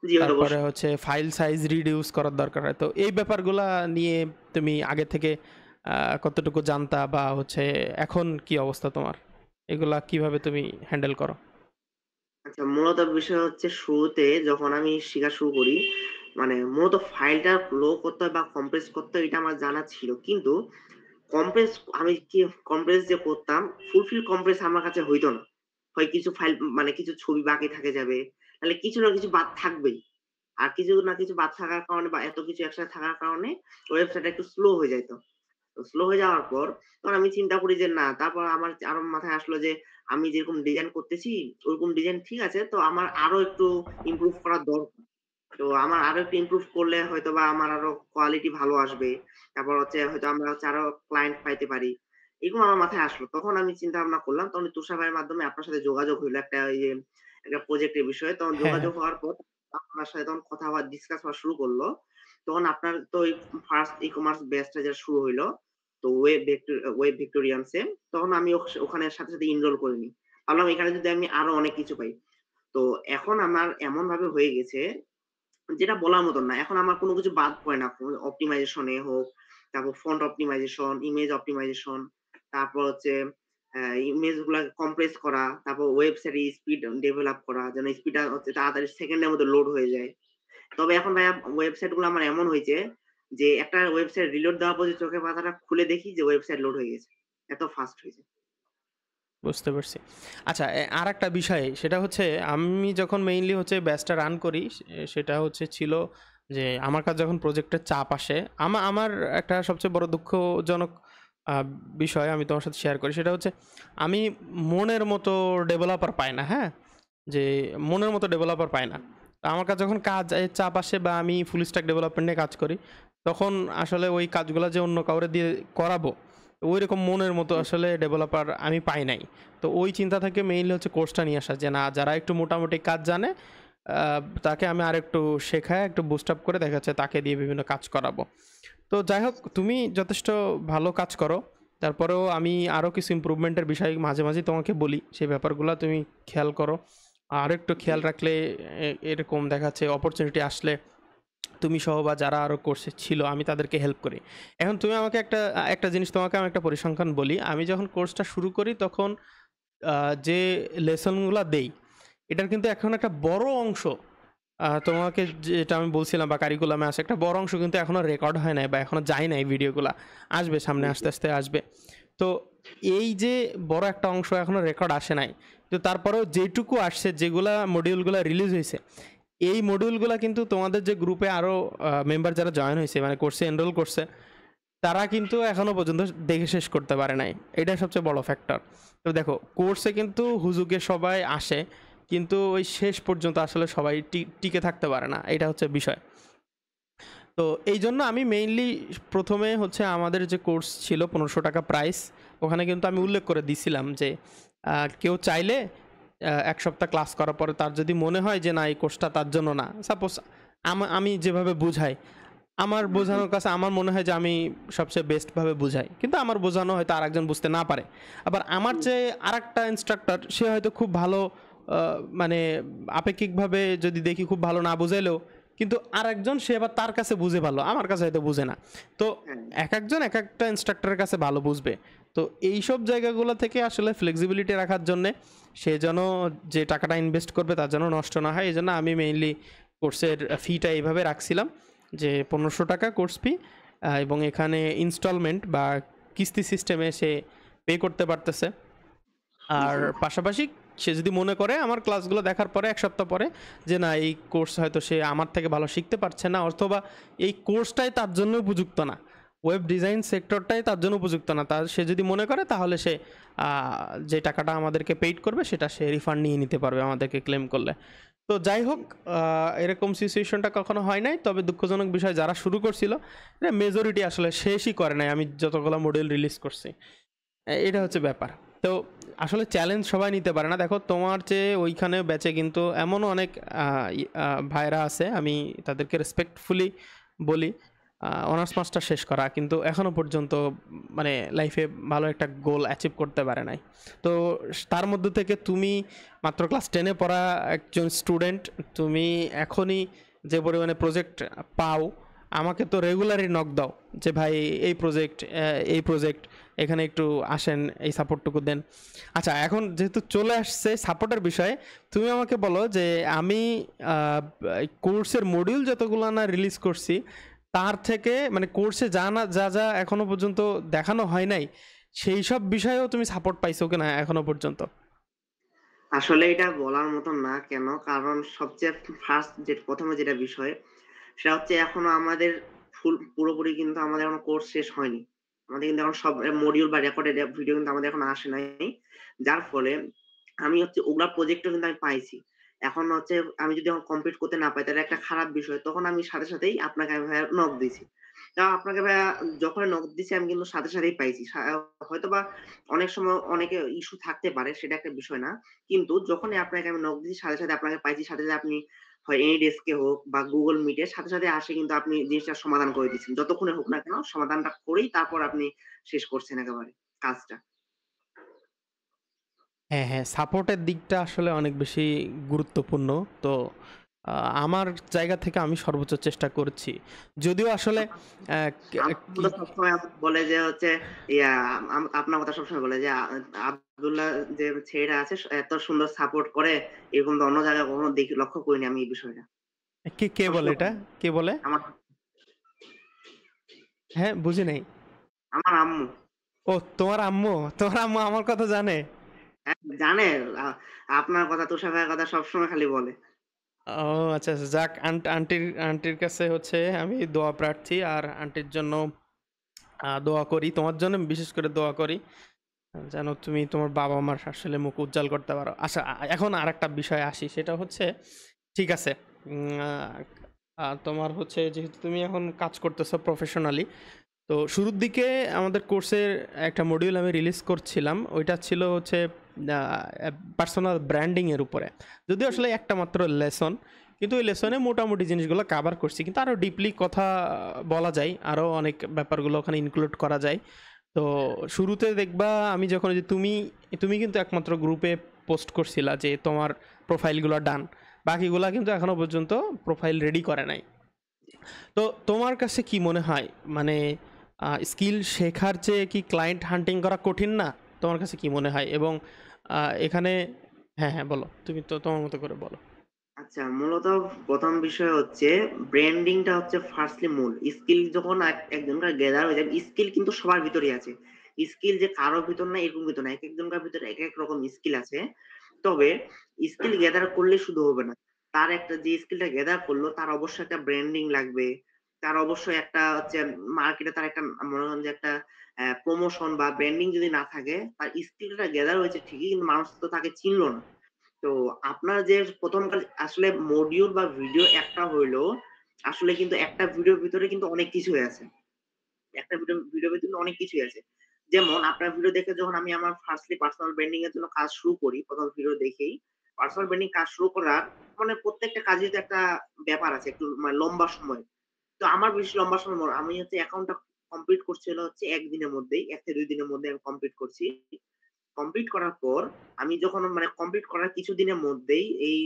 জি, ওটা তারপরে অবশ্যই। হচ্ছে ফাইল সাইজ রিডিউস করার দরকার হয়। তো এই ব্যাপারগুলা নিয়ে তুমি আগে থেকে কতটুকু জানতা, বা হচ্ছে এখন কি অবস্থা তোমার? এগুলা কিভাবে তুমি হ্যান্ডেল করো? আচ্ছা, মূলত বিষয় হচ্ছে শুরুতে যখন আমি শিখা শুরু করি, মানে মূলত ফাইলটা ফ্লো করতে হয় বা কম্প্রেস করতে হয় এটা আমার জানা ছিল। কিন্তু কম্প্রেস আমি কি কম্প্রেস যে করতাম, ফুলফিল কম্প্রেস আমার কাছে হইতো না। হয় কিছু ফাইল মানে কিছু ছবি বাকি থাকে যাবে। নাহলে কিছু না কিছু বাদ থাকবেই। আর কিছু না কিছু বাদ থাকার কারণে বা এত কিছু একসাথে থাকার কারণে ওয়েবসাইটটা একটু স্লো হয়ে যাইত। তো স্লো হয়ে যাওয়ার পর তখন আমি চিন্তা করি যে না, তারপর আমার আরো মাথায় আসলো যে আমি যেরকম ডিজাইন করতেছি ওরকম ডিজাইন ঠিক আছে। তো আমার আরো একটু ইমপ্রুভ করা দরকার। তো আমার আরো একটু ইমপ্রুভ করলে হয়তোবা আমার আরো কোয়ালিটি ভালো আসবে। তারপর হচ্ছে হয়তো আমরা হচ্ছে আরো ক্লায়েন্ট পাইতে পারি। এগুলো আমার মাথায় আসলো। তখন আমি চিন্তা ভাবনা করলাম। তখন তুষার ভাইয়ের মাধ্যমে আপনার সাথে যোগাযোগ হইলো একটা ওই যে একটা প্রজেক্টের বিষয়ে। তখন হ্যাঁ হ্যাঁ, যোগাযোগ হওয়ার পর আপনার সাথে তখন কথা হওয়া ডিসকাস হওয়া শুরু করলো। তখন আপনার তো ওই ফার্স্ট ই-কমার্স ব্যাচটা যেটা শুরু হইলো। তো ওয়েব ভিক্টোরিয়ান্স এ। তখন আমি ওখানে সাথে এনরোল করে নিই। ভাবলাম এখানে যদি আমি আরো অনেক কিছু পাই। তো এখন আমার এমনভাবে হয়ে গেছে যেটা বলার মতন না। এখন আমার কোন কিছু বাদ পড়ে না। অপ্টিমাইজেশন এ হোক, তারপর ফন্ট অপ্টিমাইজেশন, ইমেজ অপ্টিমাইজেশন, তারপর হচ্ছে ইমেজ গুলা কম্প্রেস করা, তারপর ওয়েবসাইটে স্পিড ডেভেলপ করা, যেন স্পিডটা হচ্ছে তাড়াতাড়ি সেকেন্ডের মধ্যে লোড হয়ে যায়। তবে এখন ভাইয়া ওয়েবসাইট গুলো আমার এমন হয়েছে যে একটা ওয়েবসাইট রিলোড দেওয়ার পর যে চোখের পাতাটা খুলে দেখি যে ওয়েবসাইট লোড হয়ে গেছে। এত ফাস্ট হয়েছে। বুঝতে পারছি। আচ্ছা, আরেকটা বিষয় সেটা হচ্ছে, আমি যখন মেইনলি হচ্ছে ব্যাচটা রান করি, সেটা হচ্ছে ছিল যে আমার কাছে যখন প্রজেক্টের চাপ আসে, আমার একটা সবচেয়ে বড় দুঃখজনক আ বিষয় আমি তোমার সাথে শেয়ার করি। সেটা হচ্ছে আমি মনের মতো ডেভেলপার পাই না, হ্যাঁ? যে মনের মতো ডেভেলপার পাই না। তো আমার কাছে যখন কাজের চাপ আসে বা আমি ফুল স্ট্যাক ডেভেলপমেন্ট নিয়ে কাজ করি, তখন আসলে ওই কাজগুলা যে অন্য কাউরে দিয়ে করাবো, ওইরকম মনের মতো আসলে ডেভেলপার আমি পাই নাই। তো ওই চিন্তা থেকে মেইনলি হচ্ছে কোর্সটা নিয়ে আসা, যে না, যারা একটু মোটামুটি কাজ জানে তাকে আমি আরেকটু শেখায়, একটু বুস্ট আপ করে দেখা যাচ্ছে তাকে দিয়ে বিভিন্ন কাজ করাবো। তো যাই হোক, তুমি যথেষ্ট ভালো কাজ করো। তারপরেও আমি আরও কিছু ইমপ্রুভমেন্টের বিষয় মাঝে মাঝে তোমাকে বলি, সেই ব্যাপারগুলো তুমি খেয়াল করো। আর একটু জি, খেয়াল রাখলে এরকম দেখা যাচ্ছে অপরচুনিটি আসলে তুমি সহ বা যারা আরও কোর্সে ছিল আমি তাদেরকে হেল্প করি। এখন তুমি আমাকে একটা একটা জিনিস, তোমাকে আমি একটা পরিসংখ্যান বলি। আমি যখন কোর্সটা শুরু করি তখন যে লেসনগুলো দেই, এটার কিন্তু এখন একটা বড় অংশ, তোমাকে যেটা আমি বলছিলাম বা কারিকুলামে আছে, একটা বড় অংশ কিন্তু এখনও রেকর্ড হয় নাই বা এখনও যায় নাই ভিডিওগুলা। আসবে সামনে, জি, জি, আস্তে আস্তে আসবে। তো এই যে বড় একটা অংশ এখনও রেকর্ড আসে নাই, তো তারপরেও যেটুকু আসছে, যেগুলা মডিউলগুলো রিলিজ হয়েছে, এই মডিউলগুলো কিন্তু তোমাদের যে গ্রুপে আরও মেম্বার যারা জয়েন হয়েছে, মানে কোর্সে এনরোল করছে, তারা কিন্তু এখনো পর্যন্ত দেখে শেষ করতে পারে নাই। এটা সবচেয়ে বড় ফ্যাক্টর। তো দেখো, কোর্সে কিন্তু হুজুগে সবাই আসে, কিন্তু ওই শেষ পর্যন্ত আসলে সবাই টিকে থাকতে পারে না, এটা হচ্ছে বিষয়। তো এই জন্য আমি মেইনলি প্রথমে হচ্ছে আমাদের যে কোর্স ছিল 1500 টাকা প্রাইস, ওখানে কিন্তু আমি উল্লেখ করে দিছিলাম যে কেউ চাইলে 1 সপ্তাহ ক্লাস করার পরে তার যদি মনে হয় যে না, এই কোর্সটা তার জন্য না, সাপোজ আমি যেভাবে বুঝাই, আমার হুম, হুম, বোঝানোর কাছে আমার মনে হয় যে আমি সবচেয়ে বেস্টভাবে বুঝাই, কিন্তু আমার বোঝানো হয়তো আরেকজন বুঝতে না পারে। আবার আমার হুম, যে আরেকটা ইনস্ট্রাক্টর, সে হয়তো খুব ভালো মানে আপেক্ষিকভাবে যদি দেখি খুব ভালো না বুঝাইলেও কিন্তু আরেকজন সে আবার তার কাছে বুঝে ভালো, আমার কাছে হয়তো বুঝে না। তো হ্যাঁ, একজন এক একটা ইনস্ট্রাক্টরের কাছে ভালো বুঝবে। তো এইসব জায়গাগুলো থেকে আসলে ফ্লেক্সিবিলিটি রাখার জন্যে সে যেন যে টাকাটা ইনভেস্ট করবে তার যেন নষ্ট না হয়, এই জন্য আমি মেইনলি কোর্সের ফিটা এইভাবে রাখছিলাম যে 1500 টাকা কোর্স ফি, এবং এখানে ইনস্টলমেন্ট বা কিস্তি সিস্টেমে সে পে করতে পারতেছে। আর জি। পাশাপাশি সে যদি মনে করে আমার ক্লাসগুলো দেখার পরে 1 সপ্তাহ পরে যে না এই কোর্স হয়তো সে আমার থেকে ভালো শিখতে পারছে না, অথবা এই কোর্সটাই তার জন্য উপযুক্ত না, ওয়েব ডিজাইন সেক্টরটাই তার জন্য উপযুক্ত না, তার সে যদি মনে করে তাহলে সে যে টাকাটা আমাদেরকে পেইড করবে সেটা সে রিফান্ড নিয়ে নিতে পারবে আমাদেরকে ক্লেম করলে। তো যাই হোক, এরকম সিচুয়েশনটা কখনো হয় নাই, তবে দুঃখজনক বিষয় যারা শুরু করছিল মেজরিটি আসলে শেষই করে নাই আমি যতগুলো মডেল রিলিজ করছি। এটা হচ্ছে ব্যাপার। তো আসলে চ্যালেঞ্জ সবাই নিতে পারে না। দেখো তোমার চেয়ে ওইখানে ব্যাচে কিন্তু এমনও অনেক ভাইরা আছে, আমি তাদেরকে রেসপেক্টফুলি বলি, অনার্স মাস্টার শেষ করা কিন্তু এখনো পর্যন্ত মানে লাইফে ভালো একটা গোল অ্যাচিভ করতে পারে নাই। তো তার মধ্যে থেকে তুমি মাত্র ক্লাস 10-এ পড়া একজন স্টুডেন্ট, তুমি এখনই যে পরিমাণে প্রজেক্ট পাও, আমাকে তো রেগুলারই নক দাও যে ভাই এই প্রজেক্ট এখানে একটু আসেন, এই সাপোর্টটুকু দেন। আচ্ছা, এখন যেহেতু চলে আসছে সাপোর্টের বিষয়ে, তুমি আমাকে বলো যে আমি কোর্সের মডিউল যতগুলো না রিলিজ করছি তার থেকে মানে কোর্সে যা যা এখনো পর্যন্ত দেখানো হয় নাই সেই সব বিষয়েও তুমি সাপোর্ট পাইছো কিনা এখনো পর্যন্ত? আসলে এটা বলার মতন না। কেন? কারণ সবচেয়ে ফার্স্ট যে ১ম এ যেটা বিষয়, সেটা হচ্ছে এখনো আমাদের পুরোপুরি কিন্তু আমাদের এখনো কোর্স শেষ হয়নি। আমাদের কিন্তু এখন সব মডিউল বা রেকর্ডেড ভিডিও কিন্তু আমাদের এখনো আসে নাই। যার ফলে আমি হচ্ছে ওগুলা প্রজেক্টও কিন্তু আমি পাইছি। এখন হচ্ছে আমি যদি এখন কমপ্লিট করতে না পারি তাহলে একটা খারাপ বিষয়। তখন আমি সাথে সাথেই আপনাকে আমি ভাইয়া নক দিছি। আপনাকে ভাইয়া যখনই নক দিছি আমি কিন্তু সাথে সাথেই পাইছি। হয়তোবা অনেক সময় অনেকে ইস্যু থাকতে পারে, সেটা একটা বিষয় না। কিন্তু যখনই আপনাকে আমি নক দিছি সাথে সাথে আপনাকে পাইছি, সাথে সাথে আপনি হয় AnyDesk এ হোক বা Google Meet এর সাথে সাথে আসে কিন্তু আপনি জিনিসটার সমাধান করে দিচ্ছেন। যতক্ষণে হোক না কেন সমাধানটা করেই তারপর আপনি শেষ করছেন একেবারে কাজটা। হ্যাঁ, হ্যাঁ, সাপোর্টের দিকটা আসলে অনেক বেশি গুরুত্বপূর্ণ। তো আ আমার জায়গা থেকে আমি সর্বোচ্চ চেষ্টা করছি। যদিও আসলে অ্যা কে আমার কি কথা সবসময় বলে যে হচ্ছে ইয়া আপনার কথা সবসময় বলে যে আব্দুল্লাহ যে ছেলেটা আছে এত সুন্দর সাপোর্ট করে এরকম তো অন্য জায়গায় কখনো লক্ষ্য করিনি আমি এই বিষয়টা। কে বলে সবসময় এটা? কে বলে? আমার হ্যাঁ, বুঝি নাই। আমার আম্মু। ও, তোমার আম্মু? তোমার আম্মু আমার কথা জানে? হ্যাঁ, জানে আ আপনার কথা তুষার ভাইয়ের কথা সবসময় খালি বলে। ও আচ্ছা, আচ্ছা। যাক, আন্টির আন্টির কাছে হচ্ছে আমি দোয়া প্রার্থী, আর আন্টির জন্য দোয়া করি। তোমার জন্য বিশেষ করে দোয়া করি। যেন তুমি তোমার বাবা-মার আসলে মুখ উজ্জ্বল করতে পারো। আচ্ছা, এখন আরেকটা বিষয়ে আসি। সেটা হচ্ছে ঠিক আছে। উম আ তোমার হচ্ছে যেহেতু তুমি এখন কাজ করতেছো প্রফেশনালি, তো শুরুর দিকে আমাদের কোর্সের একটা মডিউল আমি রিলিজ করছিলাম। ওইটা ছিল হচ্ছে পার্সোনাল ব্র্যান্ডিং এর উপরে। যদিও আসলে একটা মাত্র লেসন, কিন্তু ওই লেসনে মোটামুটি জিনিসগুলো কাভার করছি। কিন্তু আরও ডিপলি কথা বলা যায়, আরও অনেক ব্যাপারগুলো ওখানে ইনক্লুড করা যায়। তো শুরুতে দেখবা আমি যখন যে তুমি তুমি কিন্তু একমাত্র গ্রুপে পোস্ট করছিলা যে তোমার প্রোফাইলগুলো ডান, বাকিগুলা কিন্তু এখনো পর্যন্ত প্রোফাইল রেডি করে নাই। তো তোমার কাছে কি মনে হয়, মানে স্কিল শেখার চেয়ে কি ক্লায়েন্ট হান্টিং করা কঠিন না? তোমার কাছে কি মনে হয়? এবং এখানে হ্যাঁ, হ্যাঁ, বলো। তুমি তো তোমার মতো করে বলো। আচ্ছা, মূলত ১ম বিষয় হচ্ছে ব্র্যান্ডিং টা হচ্ছে ফার্স্টলি মূল। স্কিল যখন একজনকার গেদার হয়ে যাবে, স্কিল কিন্তু সবার ভিতরেই আছে। স্কিল যে কারো ভিতর নাই এরকম কিন্তু না। একেকজনকার ভিতরে একেক রকম স্কিল আছে। তবে স্কিল গেদার করলে শুধু হবে না। তার একটা যে স্কিলটা গেদার করলো তার অবশ্যই একটা ব্র্যান্ডিং লাগবে। তার অবশ্যই একটা হচ্ছে মার্কেটে তার একটা মনে করেন যে একটা প্রমোশন বা ব্র্যান্ডিং যদি না থাকে, তার স্কিলটা গেদার হয়েছে ঠিকই কিন্তু মানুষ তো তাকে চিনল না। তো আপনার যে ১ম কাজ আসলে মডিউল বা ভিডিও একটা হইলেও আসলে কিন্তু একটা ভিডিওর ভিতরে কিন্তু অনেক কিছুই আছে। একটা ভিডিওর ভেতরে অনেক কিছুই আছে। যেমন আপনার ভিডিও দেখে যখন আমি আমার ফার্স্টলি পার্সোনাল ব্র্যান্ডিং এর জন্য কাজ শুরু করি, ১ম ভিডিও দেখেই। পার্সোনাল ব্র্যান্ডিং কাজ শুরু করার মানে প্রত্যেকটা কাজেই তো একটা ব্যাপার আছে, একটু মানে লম্বা সময়। তো আমার বেশ লম্বা সময় আমি হচ্ছে অ্যাকাউন্টটা কমপ্লিট করছি হচ্ছে ১ দিনের মধ্যেই। ১ থেকে ২ দিনের মধ্যে আমি কমপ্লিট করছি। কমপ্লিট করার পর আমি যখন মানে কমপ্লিট করার কিছুদিনের মধ্যেই এই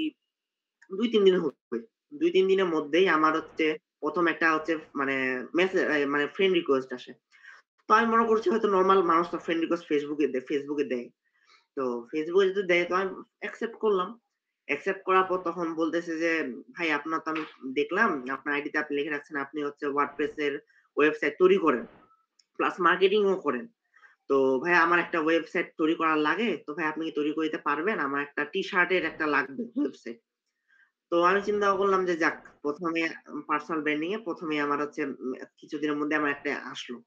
২-৩ দিন হবে। ২-৩ দিনের মধ্যেই আমার হচ্ছে ১ম একটা হচ্ছে মানে মানে ফ্রেন্ড রিকোয়েস্ট আসে। তো আমি মনে করছি হয়তো নরমাল মানুষ তো ফ্রেন্ড রিকোয়েস্ট Facebook এ দেয়। তো Facebook এ যদি দেয় তো আমি অ্যাকসেপ্ট করলাম। অ্যাকসেপ্ট করার পর তখন বলতেছে যে, "ভাই আপনার তো আমি দেখলাম আপনার আইডিতে আপনি লিখে রাখছেন আপনি হচ্ছে WordPress এর ওয়েবসাইট তৈরি করেন। প্লাস মার্কেটিং ও করেন। তো ভাই আমার একটা ওয়েবসাইট তৈরি করা লাগে। তো ভাই আপনি কি তৈরি করে দিতে পারবেন? আমার একটা টি-শার্টের একটা লাগবে ওয়েবসাইট।" তো আমি চিন্তা করলাম যে যাক ১ম এ পার্সোনাল ব্র্যান্ডিং এ ১ম এই আমার হচ্ছে কিছুদিনের মধ্যে আমার একটা আসলো।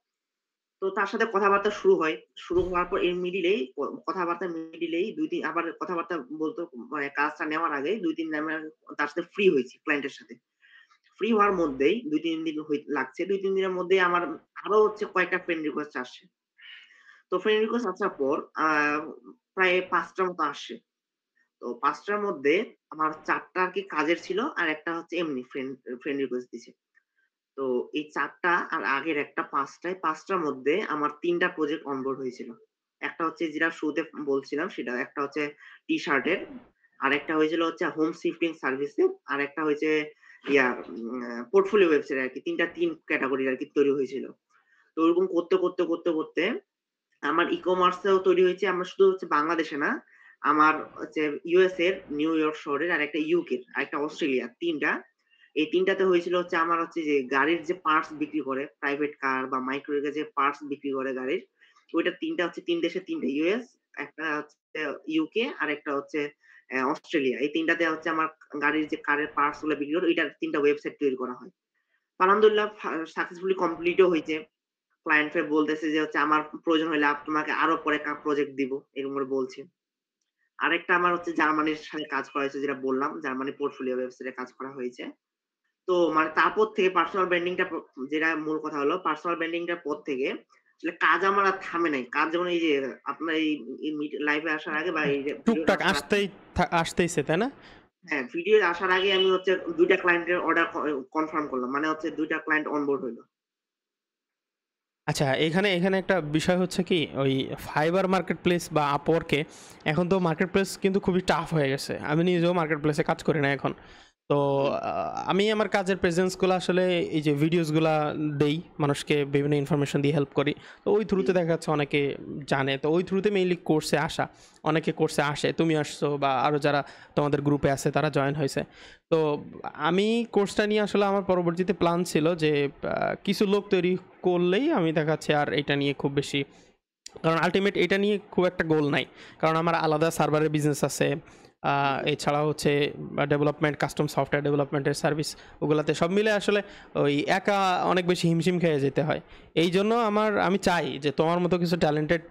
তো তার সাথে কথাবার্তা শুরু হয়। শুরু হওয়ার পর এর মিডিলেই কথাবার্তার মিডিলেই ২ দিন আবার কথাবার্তা বলতে মানে কাজটা নেওয়ার আগে ২-৩ দিন আমি তার সাথে ফ্রি হইছি ক্লায়েন্টের সাথে। ফ্রি হওয়ার মধ্যেই ২-৩ দিন লাগছে। ২-৩ দিনের মধ্যেই আমার আরো হচ্ছে কয়েকটা ফ্রেন্ড রিকোয়েস্ট আসছে। তো ফ্রেন্ড রিকোয়েস্ট আসার পর প্রায় ৫ টার মতো আসছে। তো ৫ টার মধ্যে আমার ৪ টা আরকি কাজের ছিল। আর একটা হচ্ছে এমনি ফ্রেন্ড রিকোয়েস্ট দিছে। তো এই ৪ টা আর আগের একটা ৫ টায় ৫ টার মধ্যে আমার ৩ টা প্রজেক্ট অনবোর্ড হয়েছিল। একটা হচ্ছে যেটা শুরুতে বলছিলাম সেটা, একটা হচ্ছে টি-শার্টের, আরেকটা হয়েছিল হচ্ছে হোম শিফটিং সার্ভিসের, আরেকটা হয়েছে ইয়া পোর্টফোলিও ওয়েবসাইট আরকি। ৩ ক্যাটেগরির আরকি তৈরি হয়েছিল। তো ওরকম করতে আমার ই-কমার্স এও তৈরি হয়েছে। আমার শুধু হচ্ছে বাংলাদেশে না, আমার হচ্ছে ইউএস এর নিউ ইয়র্ক শহরের, আরেকটা ইউকের, আরেকটা অস্ট্রেলিয়া ৩ টা। এই ৩ টাতে হয়েছিল হচ্ছে আমার হচ্ছে যে গাড়ির যে পার্টস বিক্রি করে, প্রাইভেট কার বা মাইক্রো এর যে পার্টস বিক্রি করে গাড়ির, ওইটা ৩ টা হচ্ছে ৩ দেশে ৩ টা ইউএস, একটা হচ্ছে ইউকে, আরেকটা হচ্ছে অস্ট্রেলিয়া। এই ৩ টাতে হচ্ছে আমার গাড়ির যে কারের পার্টস গুলো বিক্রি করে ওইটার ৩ টা ওয়েবসাইট তৈরি করা হয়। আলহামদুলিল্লাহ সাকসেসফুলি কমপ্লিট ও হইছে। ক্লায়েন্টরা বলতেছে যে হচ্ছে আমার প্রয়োজন হইলে তোমাকে আরো পরে প্রজেক্ট দিব। এরকম করে বলছে। আরেকটা আমার হচ্ছে জার্মানির সাথে কাজ করা হয়েছে, যেটা বললাম, জার্মানি পোর্টফোলিও ওয়েবসাইটে কাজ করা হয়েছে। তো মানে তারপর থেকে পার্সোনাল ব্র্যান্ডিং টা যেটা মূল কথা হলো, পার্সোনাল ব্র্যান্ডিং টার পর থেকে আসলে কাজ আমার আর থামে নাই। কাজ যেমন এই যে আপনার এই লাইভে আসার আগে বা এই যে ভিডিওতে টুকটাক আসার আগে, আসতেইছে, তাই না? হ্যাঁ, ভিডিও আসার আগে আমি হচ্ছে ২ টা ক্লায়েন্টের অর্ডার কনফার্ম করলাম। মানে হচ্ছে ২ টা ক্লায়েন্ট অনবোর্ড হইল। আচ্ছা, এখানে একটা বিষয় হচ্ছে কি, ওই ফাইবার মার্কেট প্লেস বা আপওয়ার্কে এখন তো মার্কেট প্লেস কিন্তু খুবই টাফ হয়ে গেছে। আমি নিজেও মার্কেট প্লেসে কাজ করি না এখন। তো হুম, আমি আমার কাজের প্রেজেন্সগুলো আসলে এই যে ভিডিওসগুলা দেই, মানুষকে বিভিন্ন ইনফরমেশন দিয়ে হেল্প করি। তো ওই জি, থ্রুতে দেখা যাচ্ছে অনেকে জানে। তো ওই থ্রুতে মেইনলি কোর্সে আসা। অনেকে কোর্সে আসে, তুমি আসছো বা আরও যারা তোমাদের গ্রুপে আছে তারা জয়েন হয়েছে। তো আমি কোর্সটা নিয়ে আসলে আমার পরবর্তীতে প্ল্যান ছিল যে কিছু লোক তৈরি করলেই আমি দেখাচ্ছে আর এটা নিয়ে খুব বেশি, কারণ আলটিমেট এটা নিয়ে খুব একটা গোল নাই। কারণ আমার আলাদা সার্ভারের বিজনেস আছে। জি, এছাড়াও হচ্ছে ডেভেলপমেন্ট, কাস্টম সফটওয়্যার ডেভেলপমেন্টের সার্ভিস, ওগুলাতে সব মিলে আসলে ওই একা অনেক বেশি হিমশিম খেয়ে যেতে হয়। এই জন্য আমি চাই যে তোমার মতো কিছু ট্যালেন্টেড